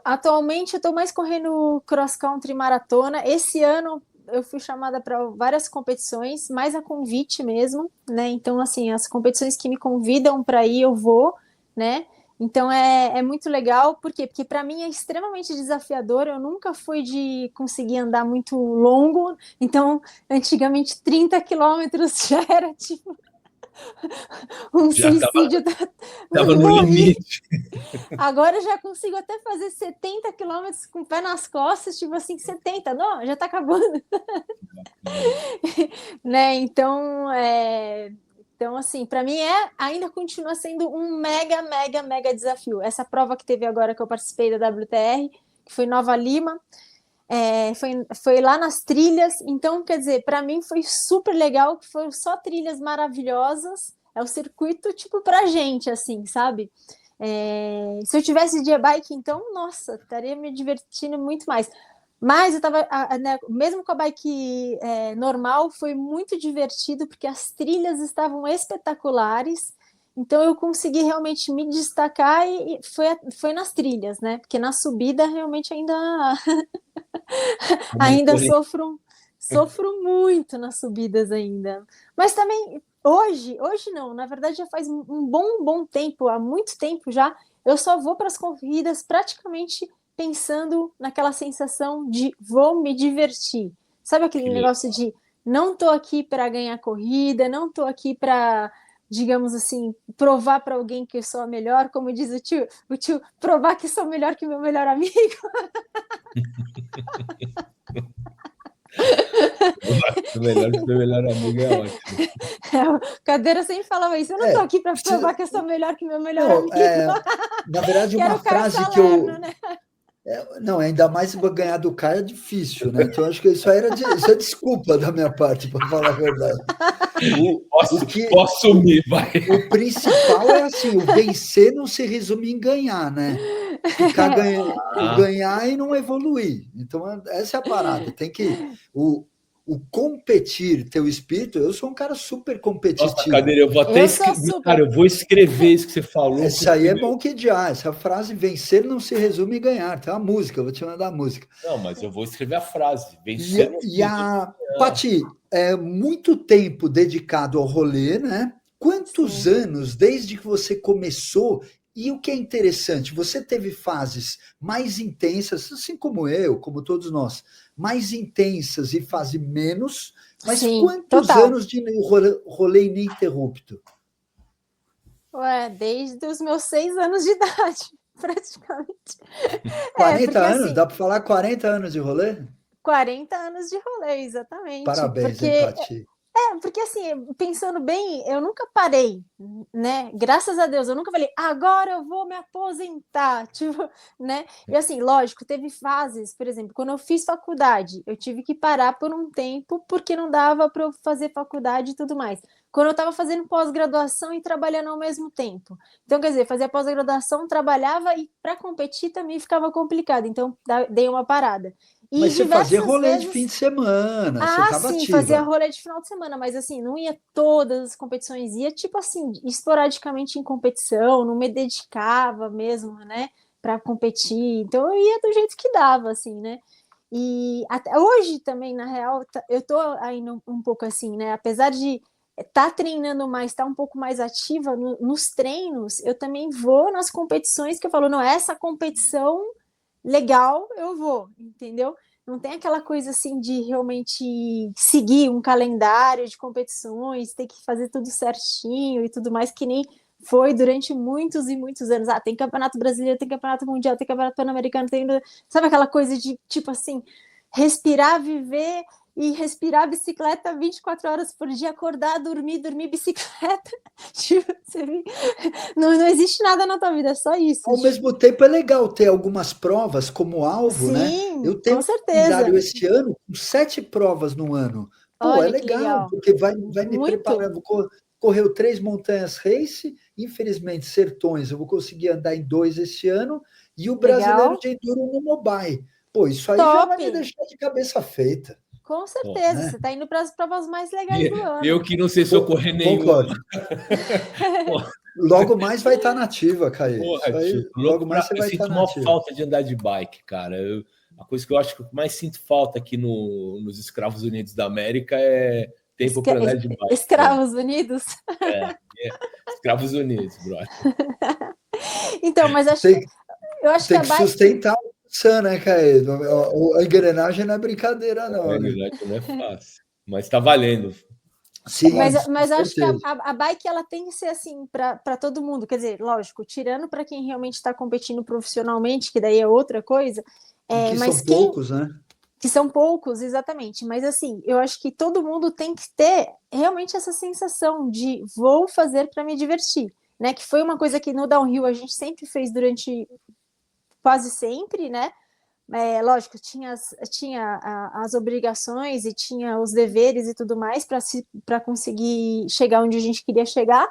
Atualmente eu tô mais correndo cross country maratona. Esse ano eu fui chamada para várias competições, mais a convite mesmo, né? Então, assim, as competições que me convidam para ir, eu vou, né? Então é muito legal, por quê? Porque para mim é extremamente desafiador. Eu nunca fui de conseguir andar muito longo, então antigamente 30 quilômetros já era tipo um suicídio. Tava no limite. Agora eu já consigo até fazer 70 quilômetros com o pé nas costas, tipo assim, 70, não, já tá acabando. Né? Então, assim, para mim ainda continua sendo um mega desafio. Essa prova que teve agora que eu participei da WTR, que foi Nova Lima, foi lá nas trilhas. Então, quer dizer, para mim foi super legal, que foram só trilhas maravilhosas. É o circuito, tipo, pra gente, assim, sabe? Se eu tivesse de bike, então, nossa, estaria me divertindo muito mais. Mas eu tava, né, mesmo com a bike normal, foi muito divertido, porque as trilhas estavam espetaculares. Então eu consegui realmente me destacar e foi nas trilhas, né? Porque na subida realmente ainda sofro muito nas subidas ainda. Mas também hoje não, na verdade já faz um bom tempo, há muito tempo já, eu só vou para as corridas praticamente pensando naquela sensação de vou me divertir. Sabe aquele negócio de não tô aqui para ganhar corrida, não tô aqui para, digamos assim, provar para alguém que eu sou a melhor, como diz o tio, provar que sou melhor que meu melhor amigo. O melhor que meu melhor amigo é ótimo. O Cadeira sempre falava isso. Eu não tô aqui para provar que eu sou melhor que meu melhor amigo. Na verdade, uma frase que eu... Né? Não, ainda mais ganhar do cara é difícil, né? Então, acho que isso é desculpa da minha parte, para falar a verdade. Posso assumir, vai. O principal é assim, o vencer não se resume em ganhar, né? Ficar ganhar e não evoluir. Então, essa é a parada. Tem que... O competir, teu espírito, eu sou um cara super competitivo. Nossa, Cadeira, eu vou até escrever. Cara, eu vou escrever isso que você falou. Isso aí é bom que já. Essa frase, vencer não se resume em ganhar. Tem uma música, eu vou te mandar a música. Não, mas eu vou escrever a frase. Vencer não se resume em ganhar. Pati, muito tempo dedicado ao rolê, né? Quantos anos desde que você começou? E o que é interessante, você teve fases mais intensas, assim como eu, como todos nós, mais intensas e fase menos, mas quantos anos de rolê ininterrupto? Desde os meus 6 anos de idade, praticamente. 40 anos? Assim, dá para falar 40 anos de rolê? 40 anos de rolê, exatamente. Parabéns, Pati. Porque assim, pensando bem, eu nunca parei, né? Graças a Deus, eu nunca falei, agora eu vou me aposentar, tipo, né? E assim, lógico, teve fases, por exemplo, quando eu fiz faculdade, eu tive que parar por um tempo porque não dava para eu fazer faculdade e tudo mais. Quando eu estava fazendo pós-graduação e trabalhando ao mesmo tempo. Então, quer dizer, fazia pós-graduação, trabalhava e para competir também ficava complicado. Então, dei uma parada. Mas você fazia rolê de fim de semana, você estava ativa. Sim, fazia rolê de final de semana, mas assim, não ia todas as competições, ia tipo assim, esporadicamente em competição, não me dedicava mesmo, né, para competir, então eu ia do jeito que dava, assim, né, e até hoje também, na real, eu tô ainda um pouco assim, né, apesar de estar treinando mais, estar um pouco mais ativa nos treinos, eu também vou nas competições que eu falo, não, essa competição legal, eu vou, entendeu? Não tem aquela coisa assim de realmente seguir um calendário de competições, ter que fazer tudo certinho e tudo mais, que nem foi durante muitos e muitos anos. Tem campeonato brasileiro, tem campeonato mundial, tem campeonato pan-americano, sabe aquela coisa de, tipo assim, respirar, viver e respirar bicicleta 24 horas por dia, acordar, dormir bicicleta. Não existe nada na tua vida, é só isso. Ao mesmo tempo é legal ter algumas provas como alvo, né? Eu tenho com certeza. calendário este ano com 7 provas no ano. Pô, é legal, porque vai me preparando. Vou correr o 3 Montanhas Race, infelizmente Sertões, eu vou conseguir andar em 2 esse ano, e o Brasileiro de Enduro no Mobile. Pô, isso aí já vai me deixar de cabeça feita. Com certeza, né? Você está indo para as provas mais legais do ano. Eu que não sei se eu correr nenhuma. Logo mais vai estar nativa, Caio. Logo mais você vai estar nativa. Eu sinto uma falta de andar de bike, cara. A coisa que eu acho que eu mais sinto falta aqui nos Escravos Unidos da América é tempo para andar de bike. Escravos Unidos? Escravos Unidos, brother. Então, mas eu acho que a bike... sustentar né, Caio? A engrenagem não é brincadeira, não. A engrenagem não é fácil, mas está valendo. Sim, mas acho que a bike ela tem que ser assim para todo mundo. Quer dizer, lógico, tirando para quem realmente está competindo profissionalmente, que daí é outra coisa. Mas são poucos, né? Que são poucos, exatamente. Mas assim, eu acho que todo mundo tem que ter realmente essa sensação de vou fazer para me divertir, né? Que foi uma coisa que no downhill a gente sempre fez durante quase sempre, né? Lógico, tinha as obrigações e tinha os deveres e tudo mais para conseguir chegar onde a gente queria chegar,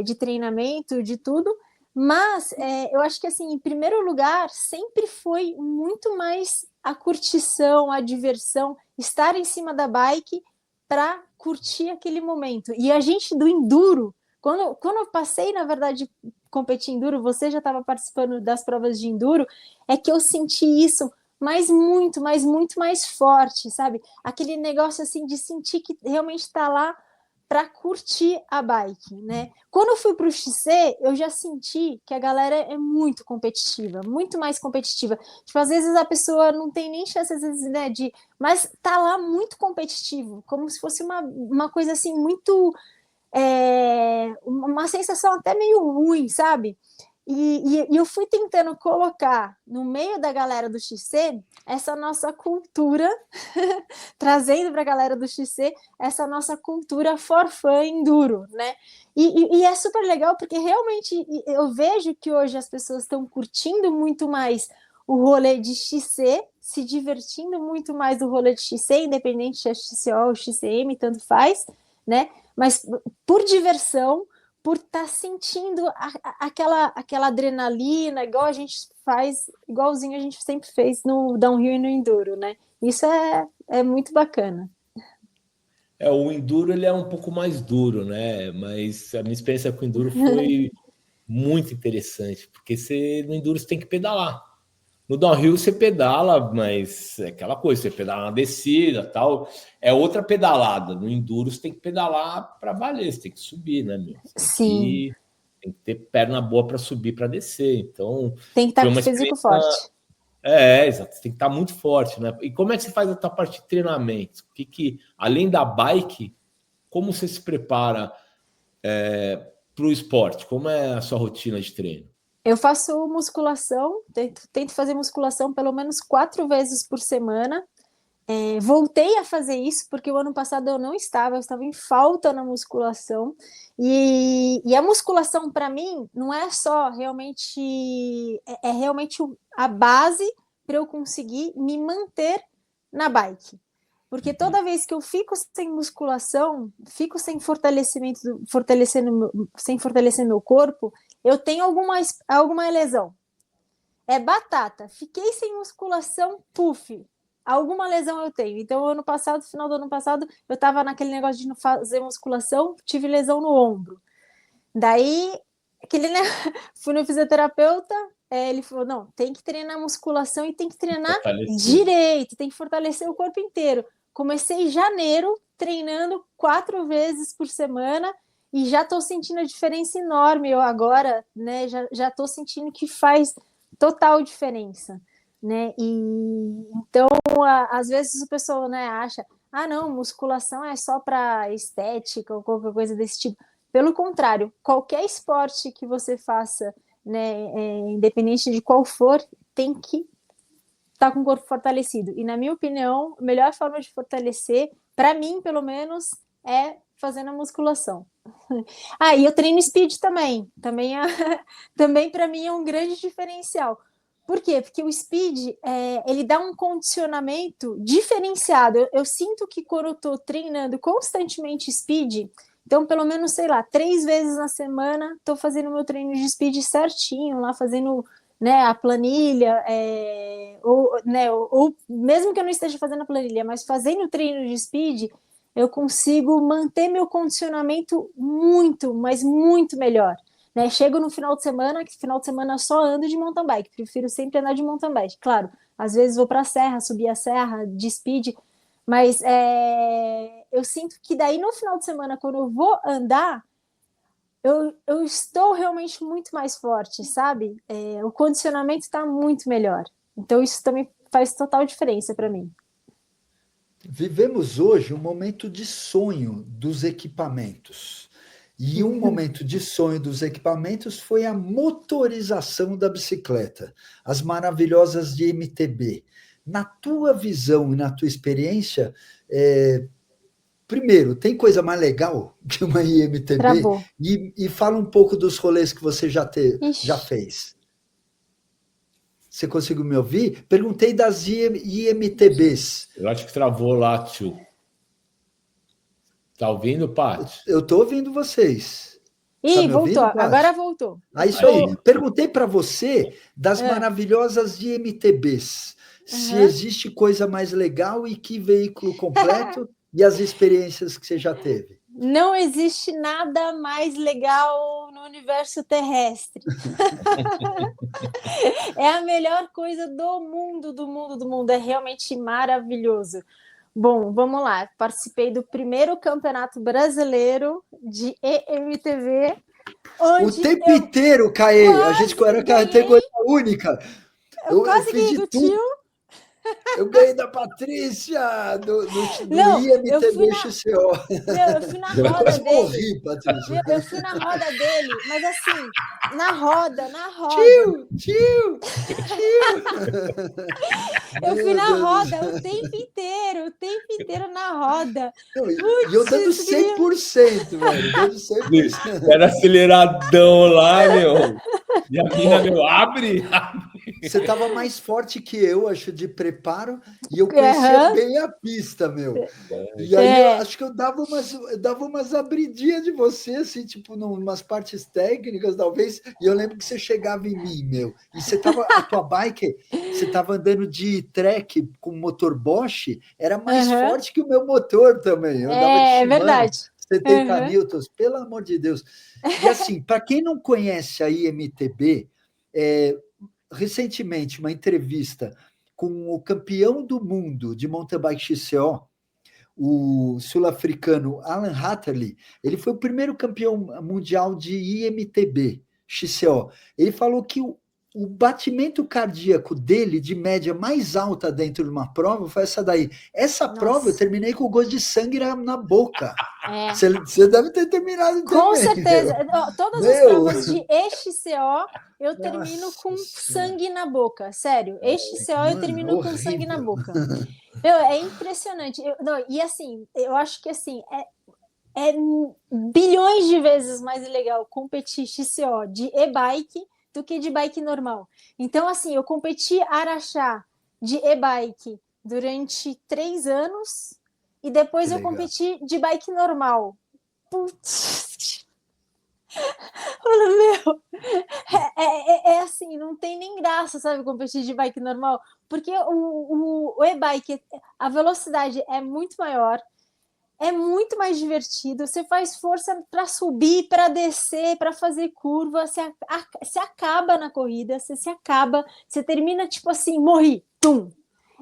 de treinamento, de tudo, mas eu acho que, assim, em primeiro lugar, sempre foi muito mais a curtição, a diversão, estar em cima da bike para curtir aquele momento. E a gente do enduro, Quando eu passei, na verdade, competir enduro, você já estava participando das provas de enduro, é que eu senti isso mas muito mais forte, sabe? Aquele negócio assim de sentir que realmente está lá para curtir a bike, né? Quando eu fui para o XC, eu já senti que a galera é muito competitiva, muito mais competitiva. Tipo, às vezes a pessoa não tem nem chance, às vezes, né, mas tá lá muito competitivo, como se fosse uma coisa assim muito uma sensação até meio ruim, sabe? E eu fui tentando colocar no meio da galera do XC essa nossa cultura, trazendo para a galera do XC essa nossa cultura for fun enduro, né? E é super legal porque realmente eu vejo que hoje as pessoas estão curtindo muito mais o rolê de XC, se divertindo muito mais do rolê de XC, independente se é XCO ou XCM, tanto faz, né? Mas por diversão, por estar sentindo aquela adrenalina, igual a gente faz, igualzinho a gente sempre fez no downhill e no enduro, né? Isso é muito bacana. O enduro ele é um pouco mais duro, né? Mas a minha experiência com o enduro foi muito interessante, porque no enduro você tem que pedalar. No downhill você pedala, mas é aquela coisa, você pedala na descida, tal, é outra pedalada. No enduro você tem que pedalar para valer, você tem que subir, né, meu? Sim. Tem que ter perna boa para subir, para descer. Então, tem que estar foi com uma o físico experiência. Forte. Exato, você tem que estar muito forte, né? E como é que você faz a tua parte de treinamento? Além da bike, como você se prepara para o esporte? Como é a sua rotina de treino? Eu faço musculação, tento fazer musculação pelo menos 4 vezes por semana. Voltei a fazer isso porque o ano passado eu estava em falta na musculação. E a musculação, para mim, não é só realmente. É realmente a base para eu conseguir me manter na bike. Porque toda vez que eu fico sem musculação, fico sem sem fortalecer meu corpo, eu tenho alguma lesão. É batata. Fiquei sem musculação, puf, alguma lesão eu tenho. Então, final do ano passado, eu tava naquele negócio de não fazer musculação, tive lesão no ombro. Daí, fui no fisioterapeuta, ele falou, não, tem que treinar musculação e tem que treinar direito, tem que fortalecer o corpo inteiro. Comecei em janeiro, treinando 4 vezes por semana, e já tô sentindo a diferença enorme. Eu agora, né, já tô sentindo que faz total diferença, né? E então, às vezes o pessoal, né, acha, não, musculação é só para estética ou qualquer coisa desse tipo. Pelo contrário, qualquer esporte que você faça, né, independente de qual for, tem que estar com o corpo fortalecido. E na minha opinião, a melhor forma de fortalecer, para mim, pelo menos, é fazendo a musculação. E eu treino speed também. Também para mim é um grande diferencial. Por quê? Porque o speed, ele dá um condicionamento diferenciado. Eu sinto que quando eu estou treinando constantemente speed, então pelo menos, sei lá, 3 vezes na semana, estou fazendo meu treino de speed certinho, lá fazendo, né, a planilha, ou mesmo que eu não esteja fazendo a planilha, mas fazendo o treino de speed, eu consigo manter meu condicionamento muito, mas muito melhor. Né? Chego no final de semana, que final de semana só ando de mountain bike, prefiro sempre andar de mountain bike. Claro, às vezes vou para a serra, subir a serra de speed, mas eu sinto que daí no final de semana, quando eu vou andar, eu estou realmente muito mais forte, sabe? O condicionamento está muito melhor. Então isso também faz total diferença para mim. Vivemos hoje um momento de sonho dos equipamentos. E um momento de sonho dos equipamentos foi a motorização da bicicleta, as maravilhosas de MTB. Na tua visão e na tua experiência, primeiro, tem coisa mais legal que uma IMTB? E fala um pouco dos rolês que você já fez. Você conseguiu me ouvir? Perguntei das IMTBs. Eu acho que travou lá, tio. Tá ouvindo, Paty? Eu tô ouvindo vocês. Ih, tá voltou. Ouvindo, agora voltou. Isso aí. Perguntei para você das maravilhosas IMTBs. Se existe coisa mais legal e que veículo completo e as experiências que você já teve. Não existe nada mais legal no universo terrestre. É a melhor coisa do mundo, do mundo, do mundo. É realmente maravilhoso. Bom, vamos lá. Participei do primeiro Campeonato Brasileiro de EMTV. O tempo inteiro, Caê. A gente era categoria única. Eu quase fiz ganhei de do tudo. tio. Eu ganhei da Patrícia, do Não, IMTB XCO. Eu fui na roda quase dele. morri, Patrícia. Eu fui na roda dele, mas assim, na roda. Tio! Eu fui na roda o tempo inteiro na roda. E eu dando 100%, velho. Dando 100%. Era aceleradão lá, meu. E a mina, meu, abre. Você estava mais forte que eu, acho, de preparo, e eu conhecia bem a pista, meu. E aí eu acho que eu dava umas abridinhas de você, assim, tipo, umas partes técnicas, talvez, e eu lembro que você chegava em mim, meu. E você tava, a tua bike, você estava andando de track com motor Bosch, era mais forte que o meu motor também. Eu andava de Shimano, verdade. 70 newtons, pelo amor de Deus. E assim, para quem não conhece a IMTB, recentemente, uma entrevista com o campeão do mundo de mountain bike XCO, o sul-africano Alan Hatterley. Ele foi o primeiro campeão mundial de IMTB XCO. Ele falou que o batimento cardíaco dele, de média mais alta dentro de uma prova, foi essa daí. Essa prova eu terminei com gosto de sangue na boca. Você deve ter terminado também. Com certeza. Todas as provas de XCO eu termino com sangue na boca. Sério, XCO eu termino com sangue na boca. É impressionante. E assim, eu acho que assim, é bilhões de vezes mais legal competir XCO de e-bike do que de bike normal. Então, assim, eu competi Araxá de e-bike durante 3 anos e depois eu competi de bike normal. Putz. Meu, é assim, não tem nem graça, sabe, competir de bike normal, porque o e-bike, a velocidade é muito maior, é muito mais divertido, você faz força para subir, para descer, para fazer curva, você acaba na corrida, você se acaba, você termina tipo assim, morri, tum.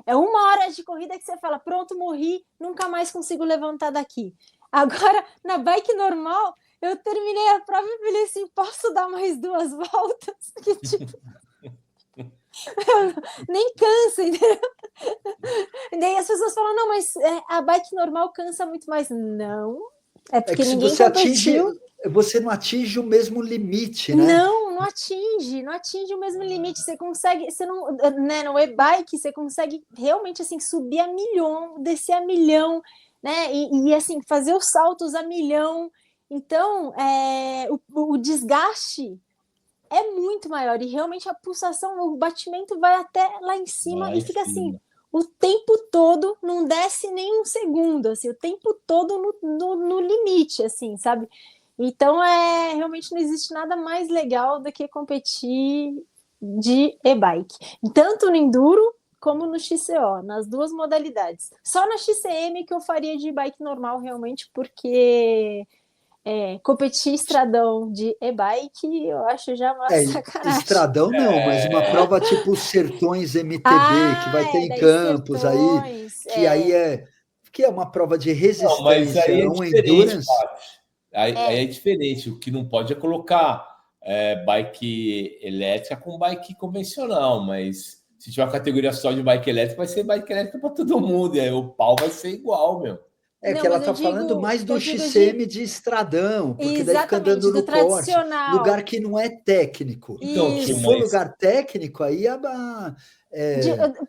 É 1 hora de corrida que você fala, pronto, morri, nunca mais consigo levantar daqui. Agora, na bike normal, eu terminei a prova e falei assim, posso dar mais 2 voltas? Que, tipo, nem cansa, entendeu? E daí as pessoas falam, não, mas a bike normal cansa muito mais. Não, é porque ninguém competiu. Você não atinge o mesmo limite, né? Não atinge o mesmo limite. Você consegue, né, no e-bike, você consegue realmente assim subir a milhão, descer a milhão, né? E assim, fazer os saltos a milhão. Então, o desgaste é muito maior e realmente a pulsação, o batimento vai até lá em cima e fica assim o tempo todo, não desce nem um segundo, assim, o tempo todo no limite, assim, sabe? Então, realmente não existe nada mais legal do que competir de e-bike, tanto no enduro como no XCO, nas duas modalidades. Só na XCM que eu faria de bike normal, realmente, porque competir estradão de e-bike, eu acho já uma sacanagem. Estradão não, mas uma prova tipo Sertões MTB, que vai ter em Campos aí, que aí que é uma prova de resistência, não, mas aí um endurance. Aí é diferente, o que não pode é colocar bike elétrica com bike convencional, mas se tiver uma categoria só de bike elétrica, vai ser bike elétrica para todo mundo, e aí o pau vai ser igual, meu. Não, que ela está falando mais do XCM de estradão, porque daí fica andando no corte, lugar que não é técnico. Então, se for lugar técnico, aí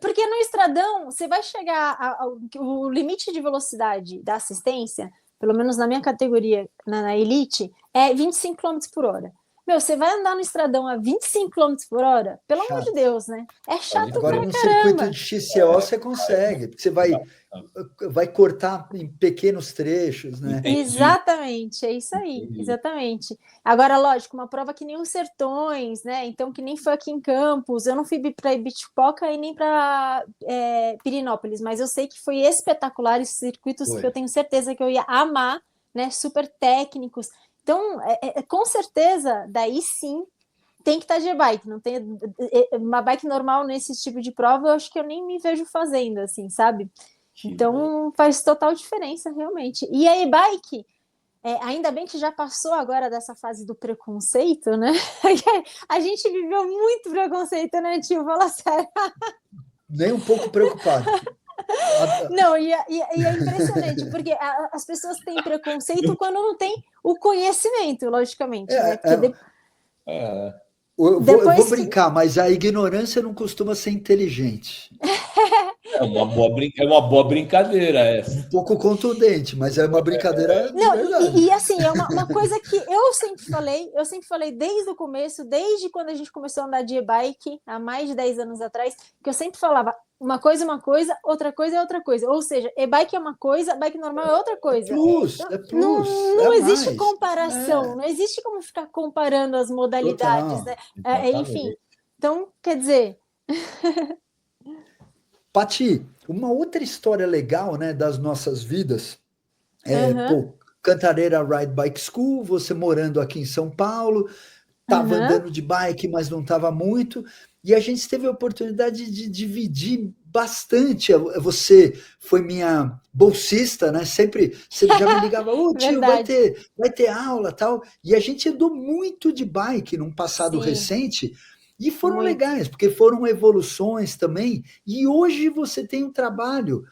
porque no estradão, você vai chegar o limite de velocidade da assistência, pelo menos na minha categoria, na Elite, é 25 km por hora. Meu, você vai andar no estradão a 25 km por hora? Pelo amor de Deus, né? É chato pra caramba. Agora, no circuito de XCO, você consegue, porque você vai cortar em pequenos trechos, né? Exatamente, é isso aí, exatamente. Agora, lógico, uma prova que nem os Sertões, né? Então, que nem foi aqui em Campos, eu não fui para Ibitipoca e nem para Pirinópolis, mas eu sei que foi espetacular esses circuitos que eu tenho certeza que eu ia amar né, super técnicos. Então, com certeza, daí sim, tem que estar de bike, não tem uma bike normal nesse tipo de prova, eu acho que eu nem me vejo fazendo, assim, sabe? Então faz total diferença, realmente. E a e-bike, ainda bem que já passou agora dessa fase do preconceito, né? A gente viveu muito preconceito, né, tio? Fala sério. Nem um pouco preocupado. Não, e é impressionante, porque as pessoas têm preconceito quando não tem o conhecimento, logicamente, né? Porque Eu vou depois que... brincar, mas a ignorância não costuma ser inteligente. É uma boa brincadeira Um essa. pouco contundente, mas é uma brincadeira de Não, verdade. e assim, é uma coisa que eu sempre falei desde o começo, desde quando a gente começou a andar de e-bike, há mais de 10 anos atrás, que eu sempre falava, uma coisa, outra coisa é outra coisa. Ou seja, e-bike é uma coisa, bike normal é outra coisa. Então, É plus, é não existe mais. comparação, não existe como ficar comparando as modalidades, Total. né? Enfim, então, quer dizer... Pati, uma outra história legal, né, das nossas vidas Uhum, pô, Cantareira Ride Bike School, você morando aqui em São Paulo, estava uhum, andando de bike, mas não estava muito, e a gente teve a oportunidade de dividir bastante. Você foi minha bolsista, né? Sempre você já me ligava, ô tio, verdade. vai ter aula, tal. E a gente andou muito de bike num passado Sim, recente. E foram muito. legais, porque foram evoluções também. E hoje você tem um trabalho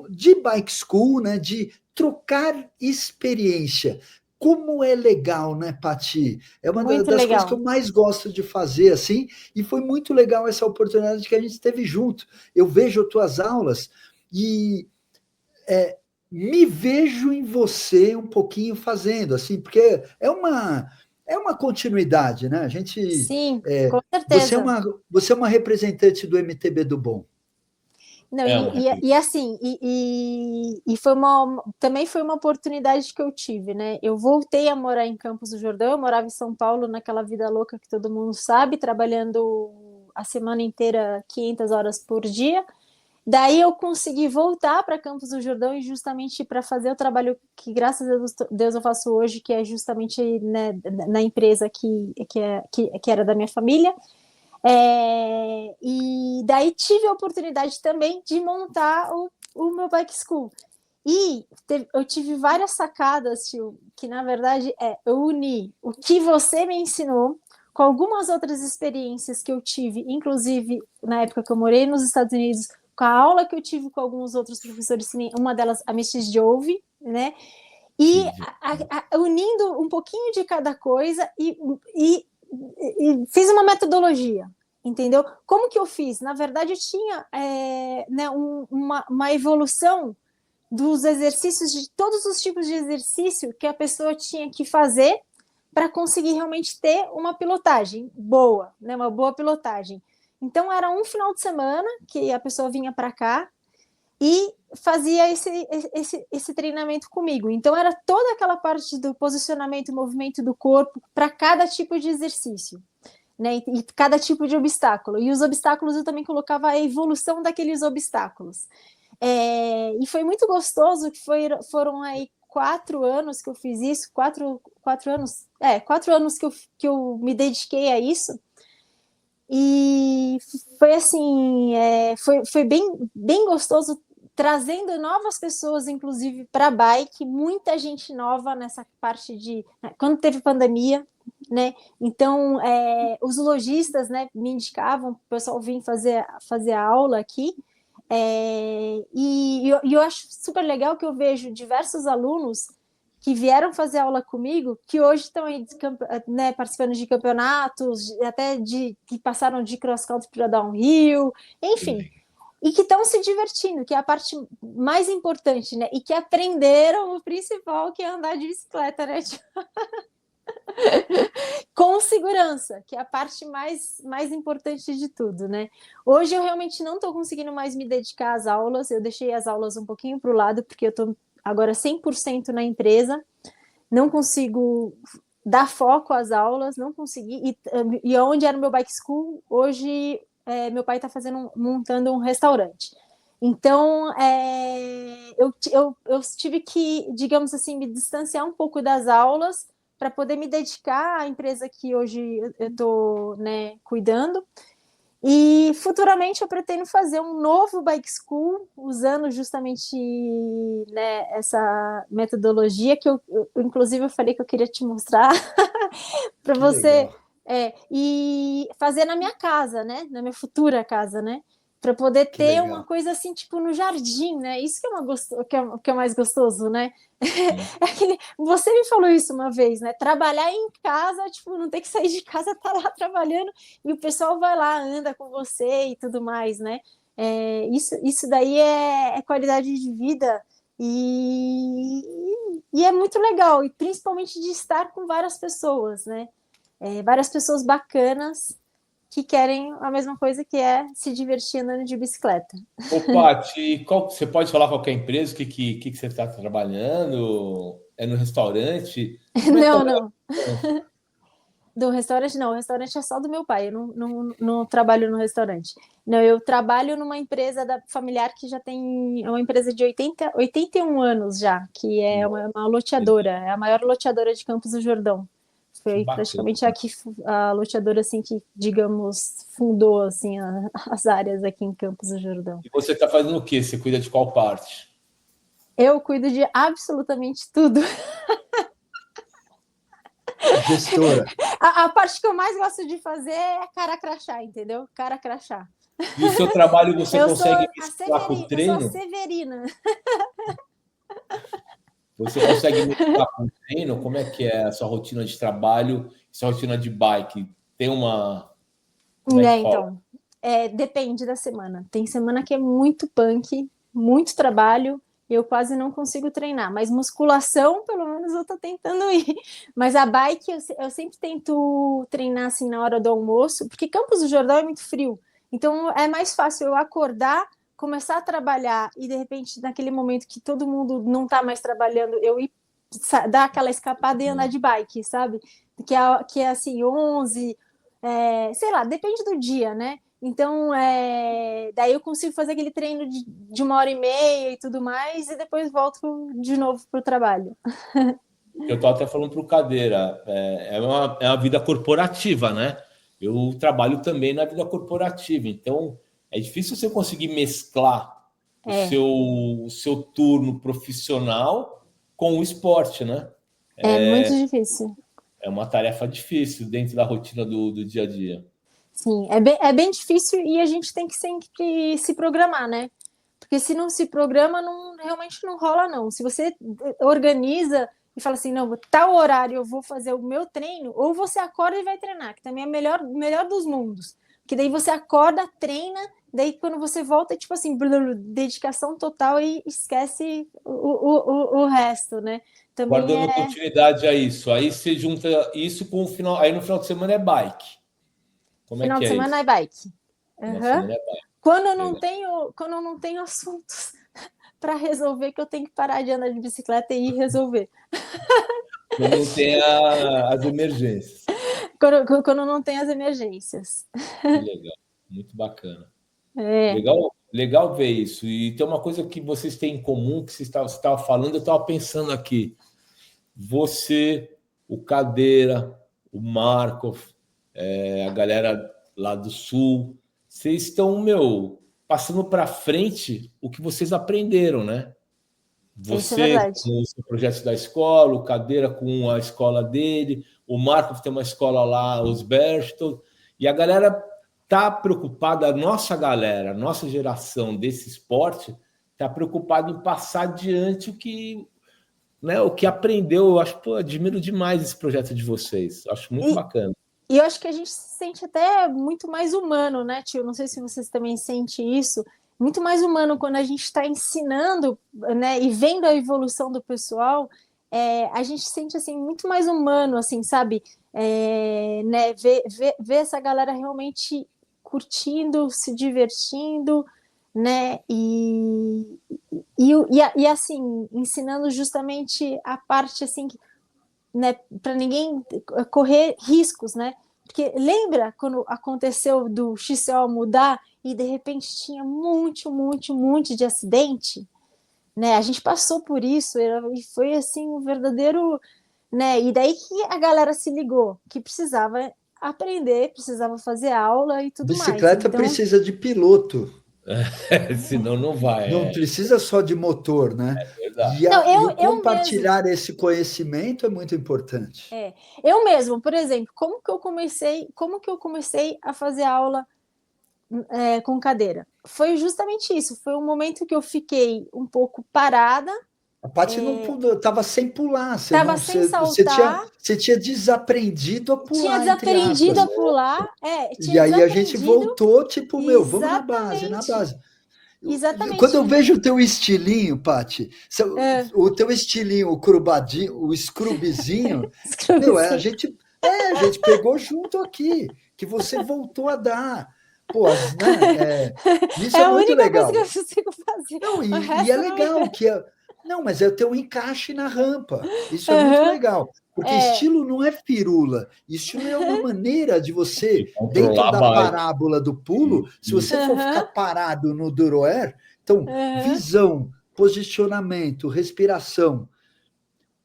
de bike school, né? De trocar experiência. Como é legal, né, Pati? É uma Muito das coisas que eu legal. mais gosto de fazer, assim, e foi muito legal essa oportunidade que a gente teve junto. Eu vejo as tuas aulas e me vejo em você um pouquinho fazendo, assim, porque é uma continuidade, né? A gente, Sim, é, com certeza. você é uma representante do MTB do Bom. Não, É uma e assim, também foi uma oportunidade que eu tive, né? Eu voltei a morar em Campos do Jordão, eu morava em São Paulo naquela vida louca que todo mundo sabe, trabalhando a semana inteira 500 horas por dia. Daí eu consegui voltar para Campos do Jordão e justamente para fazer o trabalho que, graças a Deus, eu faço hoje, que é justamente, né, na empresa que era da minha família. E daí tive a oportunidade também de montar o meu bike school. E eu tive várias sacadas, tio, que na verdade eu uni o que você me ensinou com algumas outras experiências que eu tive, inclusive na época que eu morei nos Estados Unidos, com a aula que eu tive com alguns outros professores, uma delas a Mrs. Jove, né? E unindo um pouquinho de cada coisa e fiz uma metodologia, entendeu? Como que eu fiz? Na verdade, eu tinha né, uma evolução dos exercícios, de todos os tipos de exercício que a pessoa tinha que fazer para conseguir realmente ter uma pilotagem boa, né, uma boa pilotagem. Então, era um final de semana que a pessoa vinha para cá e fazia esse treinamento comigo. Então, era toda aquela parte do posicionamento e movimento do corpo para cada tipo de exercício, né? E cada tipo de obstáculo. E os obstáculos eu também colocava a evolução daqueles obstáculos. E foi muito gostoso, que foram aí 4 anos que eu fiz isso, 4 anos, 4 anos que eu me dediquei a isso. E foi assim, foi bem gostoso, trazendo novas pessoas, inclusive, para a bike, muita gente nova nessa parte de... Quando teve pandemia, né? Então, os lojistas, né, me indicavam, o pessoal vinha fazer a aula aqui, e eu acho super legal que eu vejo diversos alunos que vieram fazer aula comigo, que hoje estão aí, né, participando de campeonatos, até que passaram de cross-country para downhill, enfim, e que estão se divertindo, que é a parte mais importante, né? E que aprenderam o principal, que é andar de bicicleta, né? Com segurança, que é a parte mais importante de tudo, né? Hoje eu realmente não estou conseguindo mais me dedicar às aulas, eu deixei as aulas um pouquinho para o lado, porque eu estou agora 100% na empresa, não consigo dar foco às aulas, não consegui, e onde era o meu bike school, hoje meu pai está montando um restaurante. Então, eu tive que, digamos assim, me distanciar um pouco das aulas para poder me dedicar à empresa que hoje eu estou, né, cuidando. E futuramente eu pretendo fazer um novo bike school, usando justamente, né, essa metodologia que inclusive, eu falei que eu queria te mostrar para Que você, legal. e fazer na minha casa, né, na minha futura casa, né, para poder Que ter uma legal. coisa assim, tipo no jardim, né? Isso que que é mais gostoso, né? Sim. Você me falou isso uma vez, né? Trabalhar em casa, tipo, não ter que sair de casa, tá lá trabalhando e o pessoal vai lá, anda com você e tudo mais, né? Isso daí é qualidade de vida e é muito legal, e principalmente de estar com várias pessoas, né? Várias pessoas bacanas que querem a mesma coisa, que é se divertir andando de bicicleta. Ô, Paty, você pode falar qual que é a empresa, que você está trabalhando? É no restaurante? Como é que é o Não, negócio? não. Do restaurante, não. O restaurante é só do meu pai. Eu não trabalho no restaurante. Não, eu trabalho numa empresa familiar que já tem. É uma empresa de 81 anos já, que é uma loteadora. É a maior loteadora de Campos do Jordão. Que Foi bacana. praticamente a loteadora assim que, digamos, fundou assim as áreas aqui em Campos do Jordão. E você está fazendo o quê? Você cuida de qual parte? Eu cuido de absolutamente tudo. Gestora. A parte que eu mais gosto de fazer é cara crachá, entendeu? Cara crachá. E o seu trabalho você Eu sou consegue a mesclar com o eu sou a treino? Severina. Você consegue mesclar com o treino? Como é que é a sua rotina de trabalho, sua rotina de bike? Tem uma. Como é que rola? Então, depende da semana. Tem semana que é muito punk, muito trabalho, eu quase não consigo treinar. Mas musculação, pelo menos eu tô tentando ir. Mas a bike, eu sempre tento treinar assim na hora do almoço, porque Campos do Jordão é muito frio. Então é mais fácil eu acordar, começar a trabalhar e de repente, naquele momento que todo mundo não tá mais trabalhando, eu ir dar aquela escapada e andar de bike, sabe? Que é assim, 11, sei lá, depende do dia, né? Então, daí eu consigo fazer aquele treino de 1h30 e tudo mais, e depois volto de novo para o trabalho. Eu estou até falando para o Cadeira, é uma vida corporativa, né? Eu trabalho também na vida corporativa, então é difícil você conseguir mesclar É, o seu turno profissional com o esporte, né? é muito difícil. É uma tarefa difícil dentro da rotina do dia a dia. Sim, é bem difícil e a gente tem que sempre se programar, né? Porque se não se programa, realmente não rola, não. Se você organiza e fala assim, não, tal horário eu vou fazer o meu treino, ou você acorda e vai treinar, que também é melhor dos mundos. Que daí você acorda, treina, daí quando você volta, é tipo assim, dedicação total e esquece o resto, né? Também Guardando continuidade a isso, aí você junta isso com o final, aí no final de semana é bike. Como é final que de é semana é isso? bike. Final de Uhum. semana é bike. Legal. Quando eu não tenho assuntos para resolver, que eu tenho que parar de andar de bicicleta e ir resolver. Quando não tem as emergências. Quando não tem as emergências. Que legal, muito bacana. É, Legal ver isso. E tem uma coisa que vocês têm em comum, que você estava falando, eu estava pensando aqui. Você, o Cadeira, o Markov, a galera lá do Sul, vocês estão, passando para frente o que vocês aprenderam, né? isso é Você verdade. com o seu projeto da escola, o Cadeira com a escola dele, o Markov tem uma escola lá, os Berchtold, e a galera tá preocupada, a nossa galera, a nossa geração desse esporte, está preocupada em passar adiante o que aprendeu. Eu acho, pô, admiro demais esse projeto de vocês. Acho muito E, bacana. e eu acho que a gente se sente até muito mais humano, né, tio? Não sei se vocês também sentem isso. Muito mais humano quando a gente está ensinando, né, e vendo a evolução do pessoal. A gente se sente assim muito mais humano, assim, sabe? Né, ver essa galera realmente curtindo, se divertindo, né? E assim, ensinando justamente a parte assim, né, para ninguém correr riscos, né? Porque lembra quando aconteceu do XCO mudar e de repente tinha um monte de acidente? Né? A gente passou por isso e foi assim um verdadeiro, né? E daí que a galera se ligou que precisava aprender, precisava fazer aula e tudo mais. Bicicleta Então, precisa de piloto. Senão não vai. Não precisa só de motor, né? Verdade. Não, o compartilhar esse conhecimento é muito importante. Eu mesmo, por exemplo, como que eu comecei a fazer aula com cadeira? Foi justamente isso. Foi um momento que eu fiquei um pouco parada. A Paty não estava sem pular. Estava sem saltar. Você tinha desaprendido a pular. Tinha desaprendido a pular. E aí a gente voltou, tipo, vamos na base, Exatamente. Quando eu vejo o teu estilinho, Paty, o teu estilinho, o crubadinho, o scrubzinho, a gente pegou junto aqui, que você voltou a dar. Pô, né? Isso é muito legal. É a única coisa que eu consigo fazer. Não, e é legal que não, mas é o teu encaixe na rampa. Isso é muito legal. Porque estilo não é firula. Estilo é uma maneira de você, dentro da parábola do pulo, se você for ficar parado no Duroair, então, visão, posicionamento, respiração,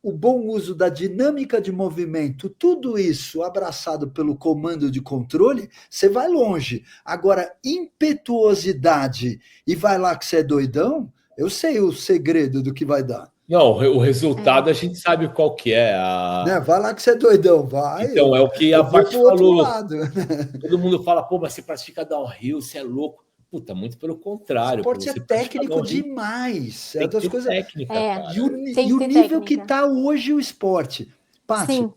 o bom uso da dinâmica de movimento, tudo isso abraçado pelo comando de controle, você vai longe. Agora, impetuosidade e vai lá que você é doidão, eu sei o segredo do que vai dar. Não, o resultado a gente sabe qual que é. Né? Vai lá que você é doidão, vai. Então, é o que a Paty falou. Todo mundo fala, pô, mas você pratica downhill, você é louco. Puta, muito pelo contrário. O esporte é técnico demais. É das coisas. Técnica, e o nível que está hoje o esporte. Paty,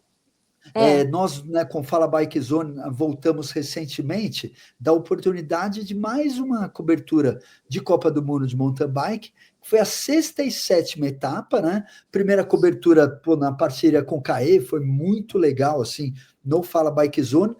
nós, né, com Fala Bike Zone, voltamos recentemente da oportunidade de mais uma cobertura de Copa do Mundo de mountain bike. Foi a 6ª e 7ª etapa, né? Primeira cobertura na parceria com o CAE, foi muito legal, assim, no Fala Bike Zone.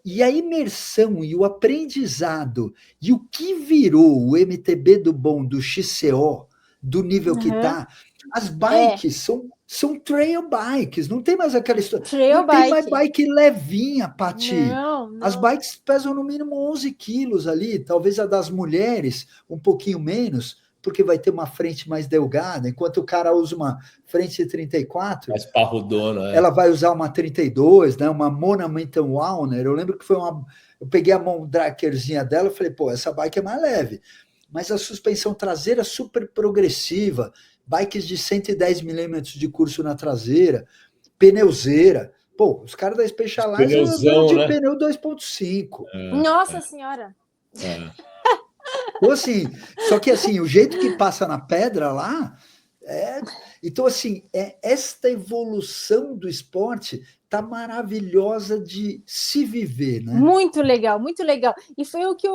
E a imersão e o aprendizado e o que virou o MTB do bom do XCO, do nível que tá, as bikes são trail bikes, não tem mais aquela história. Não tem mais bike levinha, Paty. Não. As bikes pesam no mínimo 11 quilos ali, talvez a das mulheres um pouquinho menos, porque vai ter uma frente mais delgada, enquanto o cara usa uma frente 34, mais parrudona, ela vai usar uma 32, né? Uma Mona Mountain Walner. Eu lembro que foi eu peguei a Mondrakerzinha dela e falei, pô, essa bike é mais leve. Mas a suspensão traseira super progressiva, bikes de 110 milímetros de curso na traseira, pneuzeira. Pô, os caras da Specialized andam de pneu 2.5. Nossa Senhora! Então, assim, só que assim, o jeito que passa na pedra lá, então assim, esta evolução do esporte tá maravilhosa de se viver, né? Muito legal, muito legal. E foi o que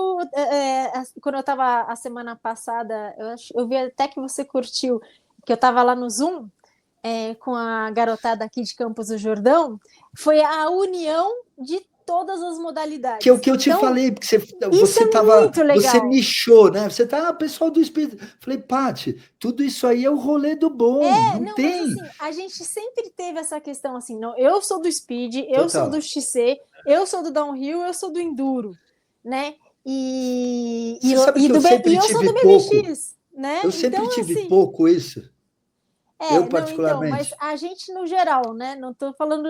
quando eu estava a semana passada, eu vi até que você curtiu, que eu estava lá no Zoom com a garotada aqui de Campos do Jordão, foi a união de todas as modalidades. Que é o que eu te falei, porque você nichou, né? Você tá, pessoal do espírito. Falei, Paty, tudo isso aí é o rolê do bom, não tem. Mas, assim, a gente sempre teve essa questão assim, não, eu sou do speed, eu sou do XC, eu sou do downhill, eu sou do enduro, né? E eu sou do BMX, né? Eu sempre tive pouco isso. Eu, particularmente. Então, mas a gente no geral, né? Não estou falando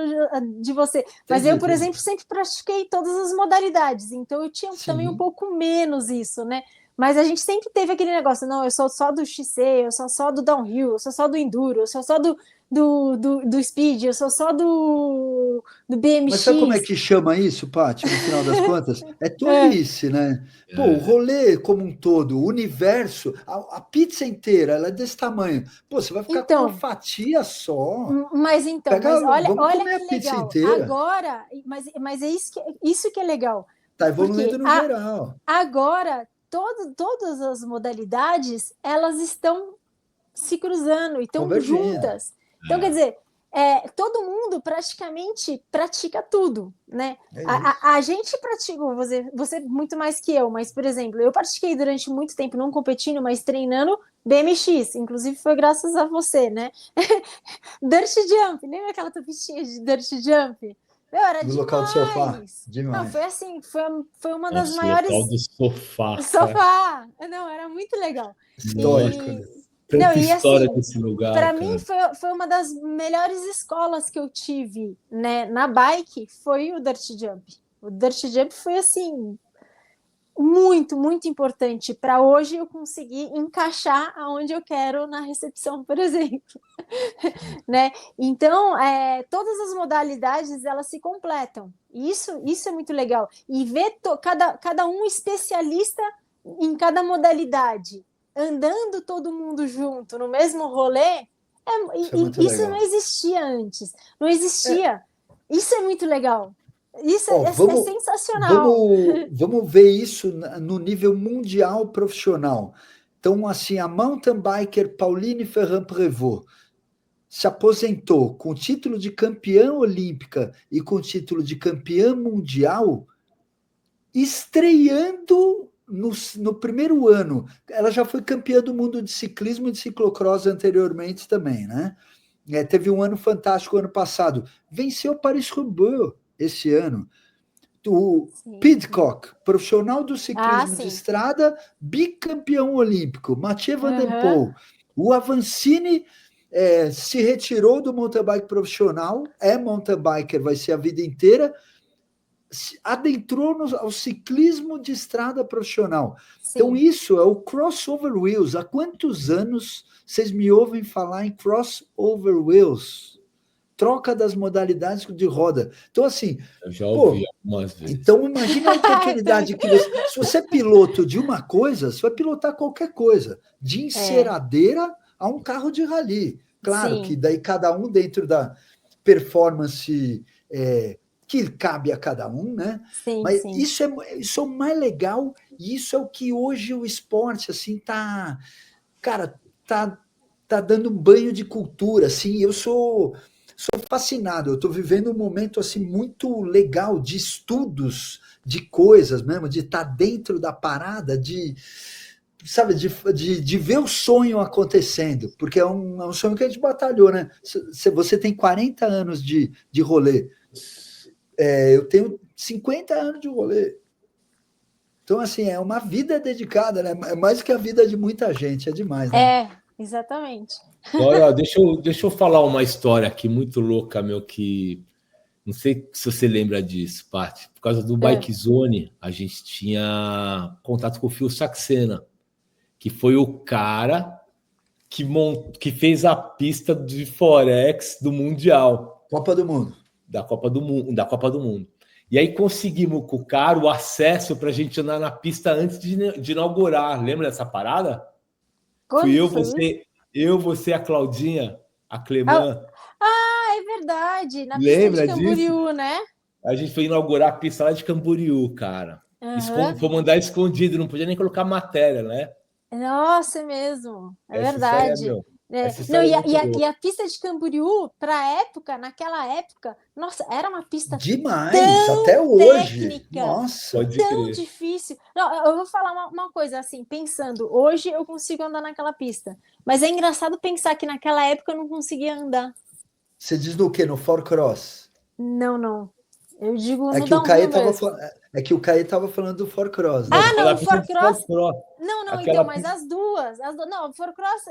de você. Mas eu, por exemplo, sempre pratiquei todas as modalidades. Então, eu tinha também um pouco menos isso, né? Mas a gente sempre teve aquele negócio, não, eu sou só do XC, eu sou só do downhill, eu sou só do enduro, eu sou só do speed, eu sou só do BMX. Mas sabe como é que chama isso, Paty, no final das contas? É tolice, né? Pô, o rolê como um todo, o universo, a pizza inteira, ela é desse tamanho. Pô, você vai ficar com uma fatia só. Mas olha comer a que pizza legal. inteira. Agora, mas é isso que é legal. Tá evoluindo no geral. Agora, todas as modalidades, elas estão se cruzando e estão juntas. Então, quer dizer, todo mundo praticamente pratica tudo, né? A gente pratica, você muito mais que eu, mas, por exemplo, eu pratiquei durante muito tempo, não competindo, mas treinando BMX, inclusive foi graças a você, né? Dirt Jump, lembra aquela tua pistinha de Dirt Jump? Meu, era No local do sofá? demais. Não, Demais. foi assim, foi uma das Nossa, o maiores. local do sofá, cara. Sofá! Não, era muito legal. Histórico, né? Não, Tanta e história assim, desse lugar, para cara. mim foi uma das melhores escolas que eu tive, né, na bike, foi o Dirt Jump. O Dirt Jump foi assim muito, muito importante para hoje eu conseguir encaixar aonde eu quero na recepção, por exemplo. Né? Então, todas as modalidades elas se completam. Isso é muito legal. E ver cada um especialista em cada modalidade, andando todo mundo junto no mesmo rolê, isso não existia antes. Não existia. Isso é muito legal. Isso é sensacional. Vamos ver isso no nível mundial profissional. Então, assim, a mountain biker Pauline Ferrand-Prévot se aposentou com o título de campeã olímpica e com o título de campeã mundial, estreando no primeiro ano. Ela já foi campeã do mundo de ciclismo e de ciclocross anteriormente também, né? Teve um ano fantástico ano passado. Venceu Paris-Roubaix esse ano. O Pidcock, profissional do ciclismo de estrada, bicampeão olímpico. Mathieu Van Der Poel. O Avancini se retirou do mountain bike profissional, é mountain biker, vai ser a vida inteira, adentrou ao ciclismo de estrada profissional. Sim. Então isso é o crossover wheels. Há quantos anos vocês me ouvem falar em crossover wheels? Troca das modalidades de roda. Então, assim... Eu já ouvi algumas vezes. Então, imagina a oportunidade que você... Se você é piloto de uma coisa, você vai pilotar qualquer coisa. De enceradeira a um carro de rally. Claro que daí cada um dentro da performance que cabe a cada um, né? Sim, mas sim. Isso é o mais legal e isso é o que hoje o esporte, assim, tá dando um banho de cultura, assim. Eu sou fascinado, eu estou vivendo um momento assim muito legal de estudos, de coisas mesmo, de estar dentro da parada, sabe, de ver o sonho acontecendo, porque é um sonho que a gente batalhou, né? Você tem 40 anos de rolê, eu tenho 50 anos de rolê. Então, assim, é uma vida dedicada, né? É mais que a vida de muita gente, é demais, né? Exatamente. Olha, deixa eu falar uma história aqui muito louca, meu, que não sei se você lembra disso, Paty. Por causa do Bike Zone, a gente tinha contato com o Phil Saxena, que foi o cara que fez a pista de Forex do Mundial. Copa do Mundo. Da Copa do Mundo. E aí conseguimos com o cara o acesso para a gente andar na pista antes de inaugurar. Lembra dessa parada? Fui eu, você, a Claudinha, a Clemã. É verdade. Na Lembra pista de Camboriú, disso? né? A gente foi inaugurar a pista lá de Camboriú, cara. Foi mandar escondido, não podia nem colocar matéria, né? Nossa, é mesmo. É Essa verdade. História, Não, e a pista de Camboriú, naquela época, nossa, era uma pista demais, até hoje. Técnica, nossa, tão difícil. Não, eu vou falar uma coisa assim, pensando, hoje eu consigo andar naquela pista, mas é engraçado pensar que naquela época eu não conseguia andar. Você diz no quê? No Four Cross? Não. Eu digo no downhill mesmo. É que o Caê estava falando do Four Cross. Né? Não, o Four Cross... Não, então, mas as duas. Não, o Four Cross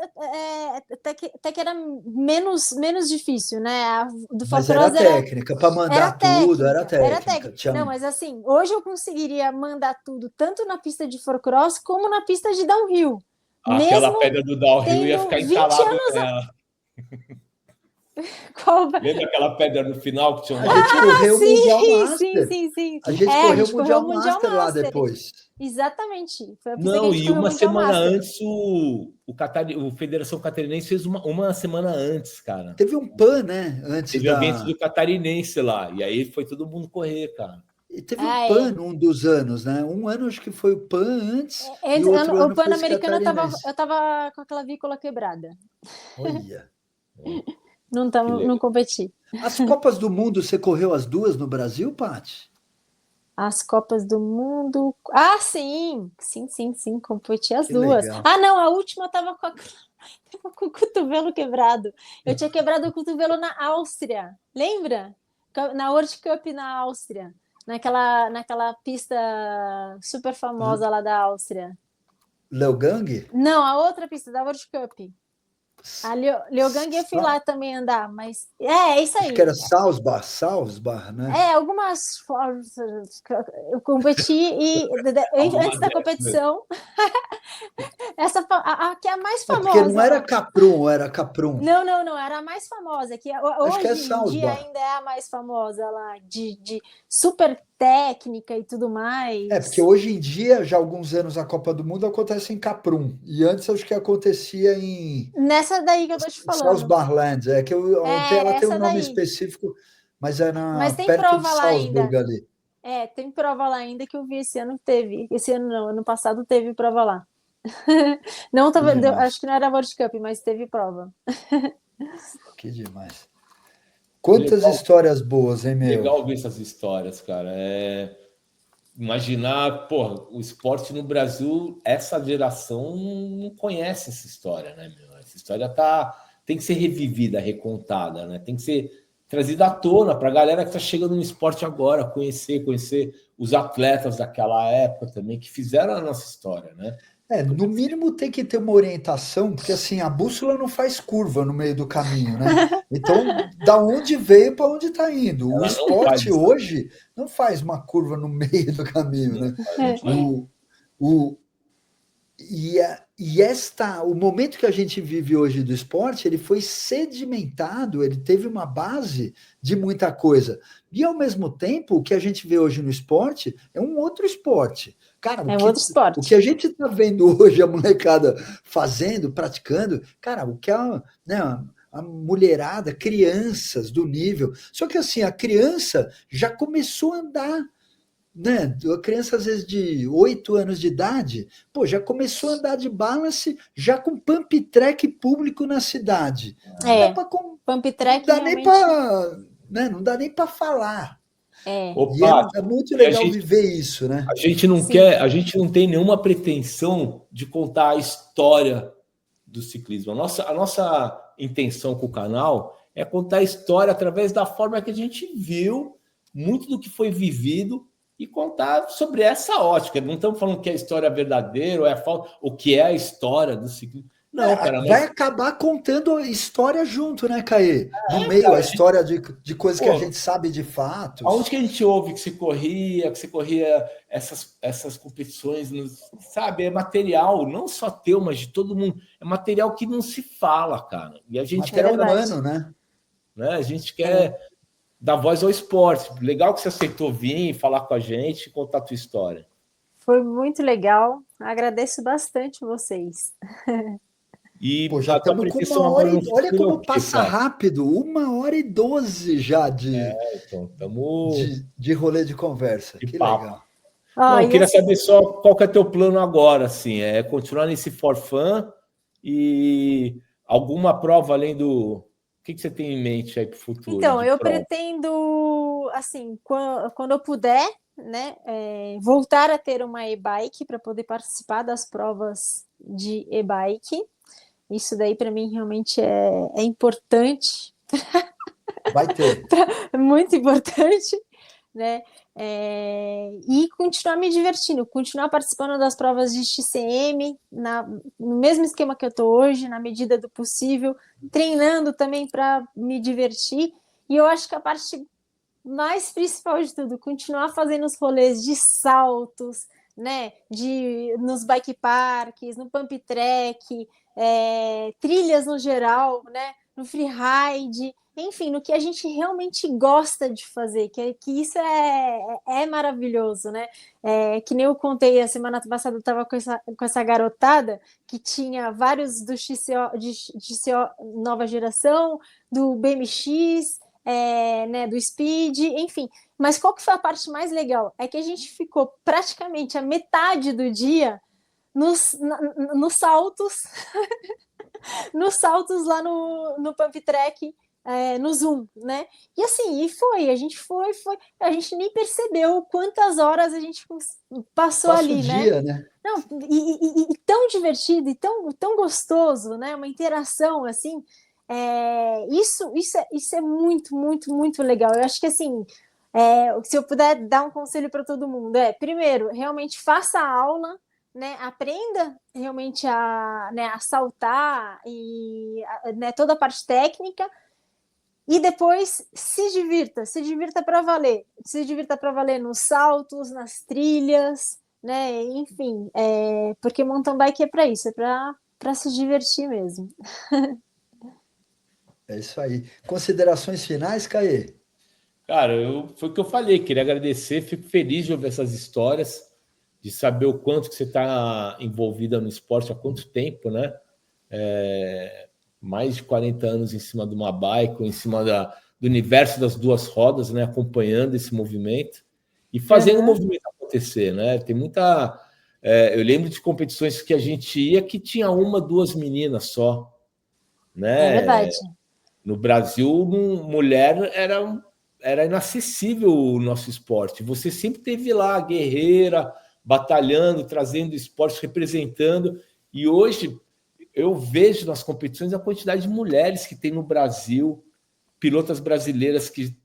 até que era menos difícil, né? Do Four mas Cross era técnica, para mandar tudo, era técnica. Não, mas assim, hoje eu conseguiria mandar tudo, tanto na pista de Four Cross, como na pista de downhill. Aquela pedra do downhill ia ficar entalada nela. Lembra aquela pedra no final que tinha A gente correu o Mundial Master. Sim. A gente correu o Mundial Master lá depois. Exatamente. Foi a pista que a gente uma semana antes o Federação Catarinense fez uma semana antes, cara. Teve um PAN, né? Teve evento do Catarinense lá. E aí foi todo mundo correr, cara. E teve um PAN num dos anos, né? Um ano acho que foi o PAN antes. E o outro ano o Pan-Americano eu tava com aquela vícola quebrada. Olha. Não competi. As Copas do Mundo, você correu as duas no Brasil, Paty? As Copas do Mundo... sim, competi as duas. Legal. Não, a última eu tava com o cotovelo quebrado. Eu tinha quebrado o cotovelo na Áustria, lembra? na World Cup na Áustria, naquela pista super famosa lá da Áustria. Leogang? Não, a outra pista da World Cup. A Leogang eu fui lá também andar, mas é isso aí. Acho que era Salzbar, né? Algumas eu competi e antes da competição, a que é a mais famosa. Porque não era Caprum, era Caprum. Não, era a mais famosa, que hoje em dia Salzbar. ainda é a mais famosa lá, de super técnica e tudo mais. Porque hoje em dia, já há alguns anos, a Copa do Mundo acontece em Caprum. E antes acho que acontecia em Nessa daí que eu tô te falando. Salzbarland. Ela tem um nome específico, mas é tem perto prova de lá Salzburg ainda. ali. Tem prova lá ainda que eu vi esse ano que teve. Esse ano não, ano passado teve prova lá. Não, acho que não era World Cup, mas teve prova. Que demais. Quantas histórias boas, hein, meu? Legal ver essas histórias, cara. Imaginar, o esporte no Brasil, essa geração não conhece essa história, né, meu? Essa história tem que ser revivida, recontada, né? Tem que ser trazida à tona para a galera que está chegando no esporte agora, conhecer os atletas daquela época também, que fizeram a nossa história, né? No mínimo tem que ter uma orientação, porque assim, a bússola não faz curva no meio do caminho, né? Então, da onde veio para onde está indo? O esporte hoje não faz uma curva no meio do caminho, né? O momento que a gente vive hoje do esporte, ele foi sedimentado, ele teve uma base de muita coisa. E, ao mesmo tempo, o que a gente vê hoje no esporte é um outro esporte. Cara, outro esporte. O que a gente está vendo hoje, a molecada fazendo, praticando, cara, o que a mulherada, crianças do nível. Só que assim, a criança já começou a andar, né? A criança, às vezes, de 8 anos de idade, já começou a andar de balance, já com pump track público na cidade. Pump track não dá nem para falar. Opa, é muito legal viver isso, né? A gente não tem nenhuma pretensão de contar a história do ciclismo. A nossa intenção com o canal é contar a história através da forma que a gente viu, muito do que foi vivido, e contar sobre essa ótica. Não estamos falando que é a história verdadeira ou que é a história do ciclismo. Não, cara. Vai acabar contando história junto, né, Caê? No meio, cara, a história de coisas que a gente sabe de fatos. Aonde que a gente ouve que você corria essas competições, sabe? É material, não só teu, mas de todo mundo. É material que não se fala, cara. E a gente material humano, né? A gente quer dar voz ao esporte. Legal que você aceitou vir falar com a gente e contar a tua história. Foi muito legal. Agradeço bastante vocês. E já estamos com 1 hora e... Olha como passa rápido. 1h12 já de rolê de conversa. Que papo. Legal. Eu queria saber só qual que é teu plano agora, assim. É continuar nesse for fun e alguma prova além do... O que você tem em mente aí para o futuro? Então, eu pretendo, assim, quando eu puder, né, voltar a ter uma e-bike para poder participar das provas de e-bike. Isso daí para mim realmente é importante. Vai ter. Muito importante, né? E continuar me divertindo, continuar participando das provas de XCM, no mesmo esquema que eu estou hoje, na medida do possível, treinando também para me divertir. E eu acho que a parte mais principal de tudo, continuar fazendo os rolês de saltos, né? Nos bike parks, no pump track, trilhas no geral, né? No freeride, enfim, no que a gente realmente gosta de fazer, que isso é maravilhoso, né? Que nem eu contei, a semana passada eu estava com essa garotada que tinha vários do XCO, de XCO nova geração, do BMX, né, do Speed, enfim. Mas qual que foi a parte mais legal? É que a gente ficou praticamente a metade do dia nos saltos, nos saltos lá no pump track, no Zoom, né? E assim, a gente nem percebeu quantas horas a gente passou ali, o dia, né? Não, e tão divertido, e tão gostoso, né? Uma interação assim. Isso é muito, muito, muito legal. Eu acho que assim, se eu puder dar um conselho para todo mundo, primeiro, realmente faça a aula, né, aprenda realmente a saltar e né, toda a parte técnica, e depois se divirta para valer nos saltos, nas trilhas, né, enfim, porque mountain bike é para isso, é para se divertir mesmo. É isso aí. Considerações finais, Caê? Cara, foi o que eu falei, queria agradecer, fico feliz de ouvir essas histórias, de saber o quanto que você está envolvida no esporte, há quanto tempo, né? Mais de 40 anos em cima de uma bike, ou em cima do universo das duas rodas, né? Acompanhando esse movimento e fazendo o movimento acontecer, né? Tem muita... eu lembro de competições que a gente ia que tinha uma, duas meninas só, É né? verdade. No Brasil, mulher era inacessível o nosso esporte. Você sempre teve lá, guerreira, batalhando, trazendo esporte, representando. E hoje eu vejo nas competições a quantidade de mulheres que tem no Brasil, pilotas brasileiras que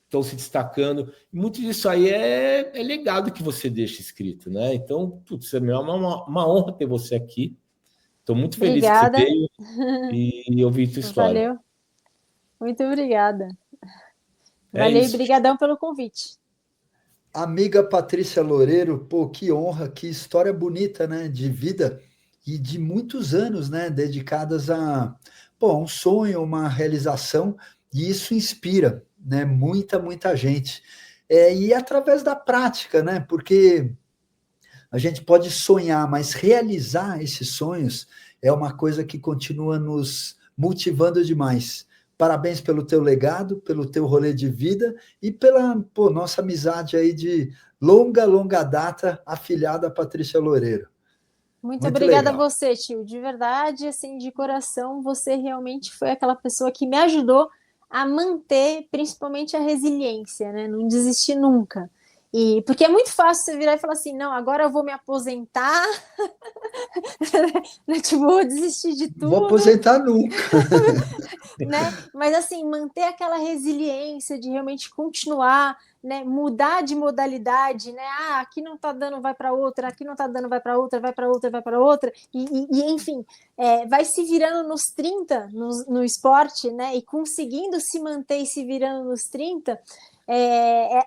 estão se destacando. E muito disso aí é legado que você deixa escrito, né? Então, putz, é uma honra ter você aqui. Estou muito feliz que você Obrigada. veio e ouvir tua história. Valeu. Muito obrigada. É Valeu e isso. brigadão pelo convite. Amiga Patrícia Loureiro, pô, que honra, que história bonita, né, de vida e de muitos anos, né, dedicadas a, pô, um sonho, uma realização, e isso inspira, né, muita gente. E através da prática, né, porque a gente pode sonhar, mas realizar esses sonhos é uma coisa que continua nos motivando demais. Parabéns pelo teu legado, pelo teu rolê de vida e pela nossa amizade aí de longa data, afilhada Patrícia Loureiro. Muito Muito obrigada a legal. você, tio. De verdade, assim, de coração, você realmente foi aquela pessoa que me ajudou a manter, principalmente, a resiliência, né? Não desistir nunca. E porque é muito fácil você virar e falar assim, não, agora eu vou me aposentar, né? Tipo, vou desistir de Vou tudo, aposentar nunca. né? Mas assim, manter aquela resiliência de realmente continuar, né? Mudar de modalidade, né? Ah, aqui não tá dando, vai para outra, aqui não tá dando, vai para outra, vai para outra, vai para outra, enfim, vai se virando nos 30 no esporte, né? E conseguindo se manter e se virando nos 30.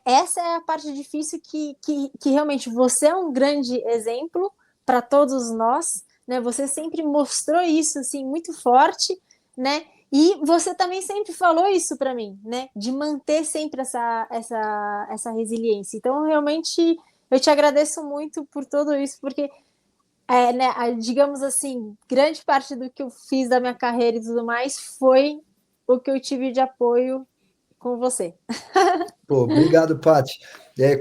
Essa é a parte difícil que realmente você é um grande exemplo para todos nós, né? Você sempre mostrou isso assim muito forte, né? E você também sempre falou isso para mim, né? De manter sempre essa resiliência. Então, realmente, eu te agradeço muito por tudo isso, porque, né, digamos assim, grande parte do que eu fiz da minha carreira e tudo mais foi o que eu tive de apoio com você. Pô, obrigado, Paty.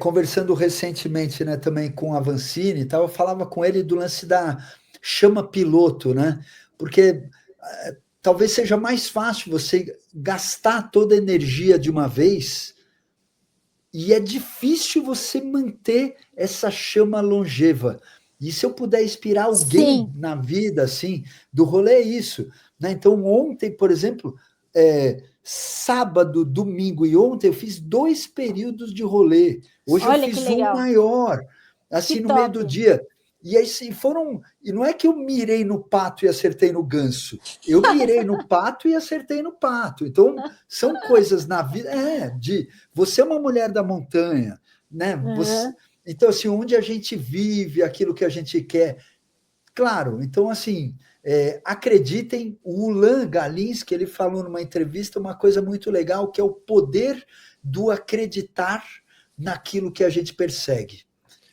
Conversando recentemente, né, também com a Vancini e tal, eu falava com ele do lance da chama piloto, né? Porque talvez seja mais fácil você gastar toda a energia de uma vez e é difícil você manter essa chama longeva. E se eu puder inspirar alguém Sim. na vida, assim, do rolê é isso, né? Então, ontem, por exemplo, sábado, domingo e ontem eu fiz 2 períodos de rolê. Hoje eu Olha que fiz um legal. maior, Que assim, no meio top. do dia. E aí foram. E não é que eu mirei no pato e acertei no ganso. Eu mirei no pato e acertei no pato. Então, são coisas na vida. De você é uma mulher da montanha, né? Uhum. Então, assim, onde a gente vive, aquilo que a gente quer. Claro, então, assim, acreditem, o Ulan Galins, que ele falou numa entrevista uma coisa muito legal, que é o poder do acreditar naquilo que a gente persegue.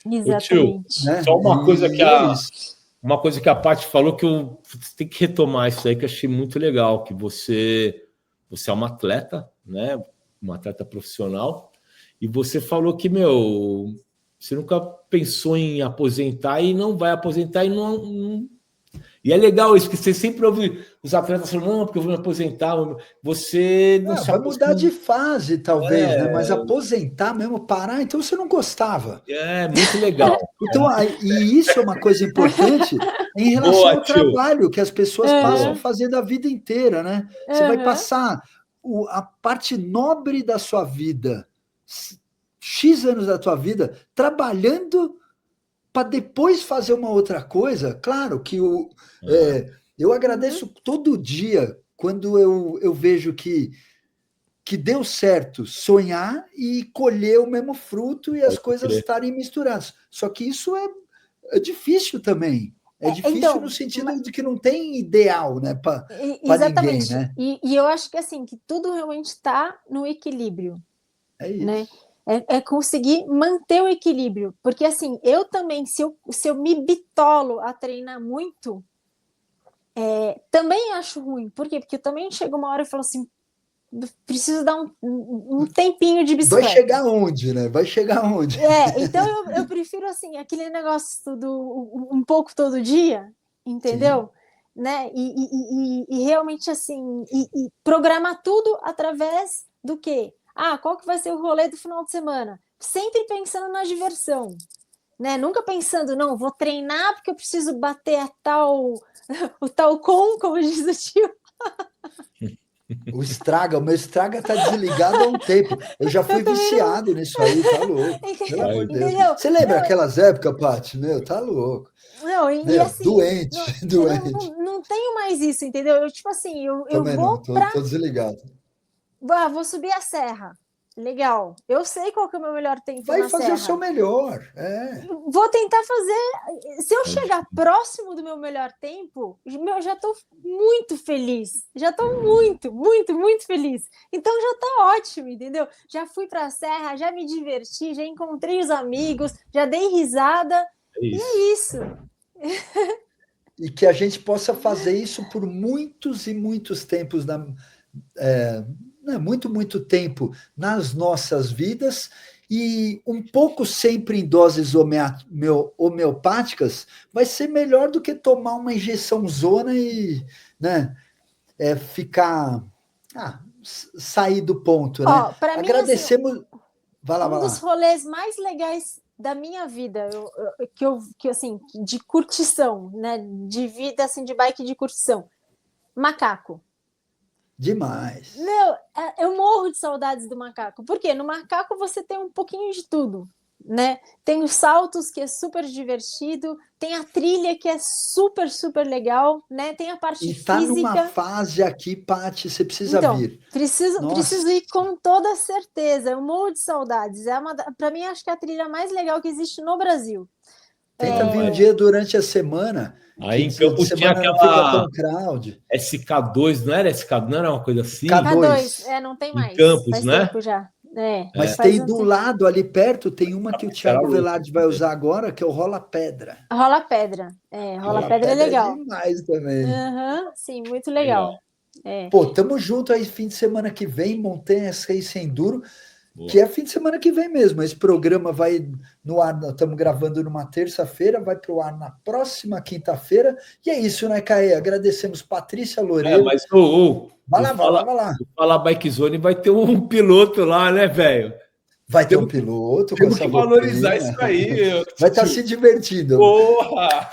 Ô, tio, Exatamente. Né? só E é isso. uma coisa que a Paty falou que eu tem que retomar isso aí, que eu achei muito legal, que você é uma atleta, né? Uma atleta profissional, e você falou que, meu, você nunca pensou em aposentar e não vai aposentar e E é legal isso, que você sempre ouve os atletas falando, não, porque eu vou me aposentar. Você não Vai mudar de fase, talvez, né? Mas aposentar mesmo, parar, então você não gostava. É muito legal. Então, e isso é uma coisa importante em relação Boa, ao trabalho que as pessoas passam a fazer da vida inteira, né? Você vai passar a parte nobre da sua vida, X anos da tua vida, trabalhando para depois fazer uma outra coisa. Claro que eu agradeço todo dia quando eu vejo que deu certo sonhar e colher o mesmo fruto e as coisas estarem misturadas. Só que isso é difícil também. É difícil então, no sentido de que não tem ideal, né, para ninguém, né? E eu acho que assim, que tudo realmente está no equilíbrio. É isso. Né? É conseguir manter o equilíbrio. Porque assim, eu também, se eu me bitolo a treinar muito, também acho ruim. Por quê? Porque eu também chego uma hora e falo assim, preciso dar um tempinho de bicicleta. Vai chegar onde, né? Vai chegar onde? Então eu prefiro assim, aquele negócio um pouco todo dia, entendeu? Né? E realmente assim, e programar tudo através do quê? Qual que vai ser o rolê do final de semana? Sempre pensando na diversão, né? Nunca pensando, não, vou treinar porque eu preciso bater o tal como diz o tio. O meu Estraga tá desligado há um tempo. Eu já fui viciado nisso aí, tá louco. Pelo amor de Deus. Você lembra aquelas épocas, Paty? Meu, tá louco. Não, e assim, doente. Não tenho mais isso, entendeu? Eu, tipo assim, eu vou tô desligado. Vou subir a serra. Legal. Eu sei qual que é o meu melhor tempo na serra. Vai fazer o seu melhor. Vou tentar fazer. Se eu chegar próximo do meu melhor tempo, eu já estou muito feliz. Já estou muito, muito, muito feliz. Então já está ótimo, entendeu? Já fui para a serra, já me diverti, já encontrei os amigos, já dei risada. E é isso. E que a gente possa fazer isso por muitos e muitos tempos muito tempo nas nossas vidas e um pouco sempre em doses homeopáticas vai ser melhor do que tomar uma injeçãozona e, né, sair do ponto, né? Agradecemos. Mim, assim, vai lá. Um dos rolês mais legais da minha vida, que assim, de curtição, né, de vida assim, de bike de curtição, macaco. Demais. Eu morro de saudades do macaco. Por quê? No macaco você tem um pouquinho de tudo, né? Tem os saltos, que é super divertido, tem a trilha, que é super, super legal, né? Tem a parte física. E tá numa fase aqui, Paty, você precisa vir. Preciso ir com toda certeza. Eu morro de saudades. Para mim, acho que é a trilha mais legal que existe no Brasil. Tenta vir um dia durante a semana. Aí em Campos tinha aquela SK2, não era SK2, não era uma coisa assim? K2, não tem mais. Em Campos, faz né? tempo já. Mas tem do lado ali perto, tem uma que o Thiago Velarde vai usar agora, que é o Rola Pedra. Rola Pedra. Rola Pedra é legal. É demais também. Sim, muito legal. Pô, tamo junto aí fim de semana que vem, Montanhas Race Enduro. Que é fim de semana que vem mesmo. Esse programa vai no ar, estamos gravando numa terça-feira, vai para o ar na próxima quinta-feira. E é isso, né, Caê? Agradecemos Patrícia Loureiro. Mas vai lá. Fala Bike Zone, vai ter um piloto lá, né, velho? Vai ter um piloto. Temos que valorizar isso aí. Vai estar se divertindo. Porra!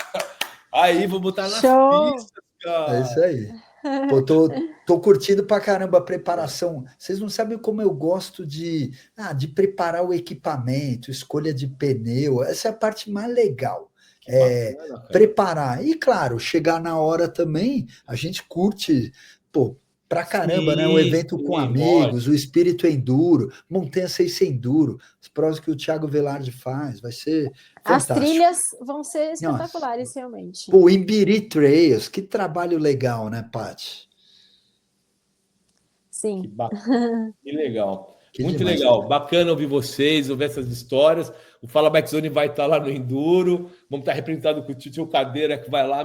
Aí, vou botar nas pistas, cara. É isso aí. Pô, tô curtindo pra caramba a preparação. Vocês não sabem como eu gosto de preparar o equipamento, escolha de pneu. Essa é a parte mais legal. Bacana, preparar. E, claro, chegar na hora também, a gente curte, pra caramba, né? O evento com amigos, o espírito enduro, Montanha 6 Enduro, as provas que o Thiago Velarde faz, vai ser fantástico. As trilhas vão ser espetaculares, realmente. Pô, Imbiri Trails, que trabalho legal, né, Paty? Sim. Que legal. Muito demais, legal. Né? Bacana ouvir vocês, ouvir essas histórias. O Fala Bike Zone vai estar lá no Enduro. Vamos estar representado com o Tio Cadeira, que vai lá,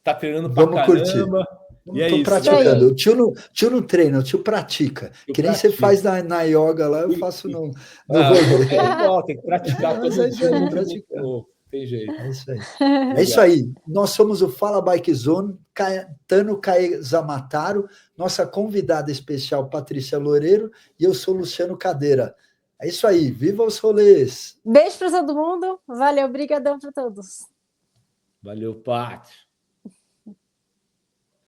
tá treinando pra caramba. Curtir. E é isso, praticando. O tio não treina, o tio pratica. Que nem você faz na yoga lá, eu faço no tem que praticar todo dia. Tem jeito. É isso aí. É isso aí. Nós somos o Fala Bike Zone, Tano Caezamataro, nossa convidada especial, Patrícia Loureiro, e eu sou Luciano Cadeira. É isso aí. Viva os rolês! Beijo para todo mundo. Valeu, brigadão para todos. Valeu, Paty.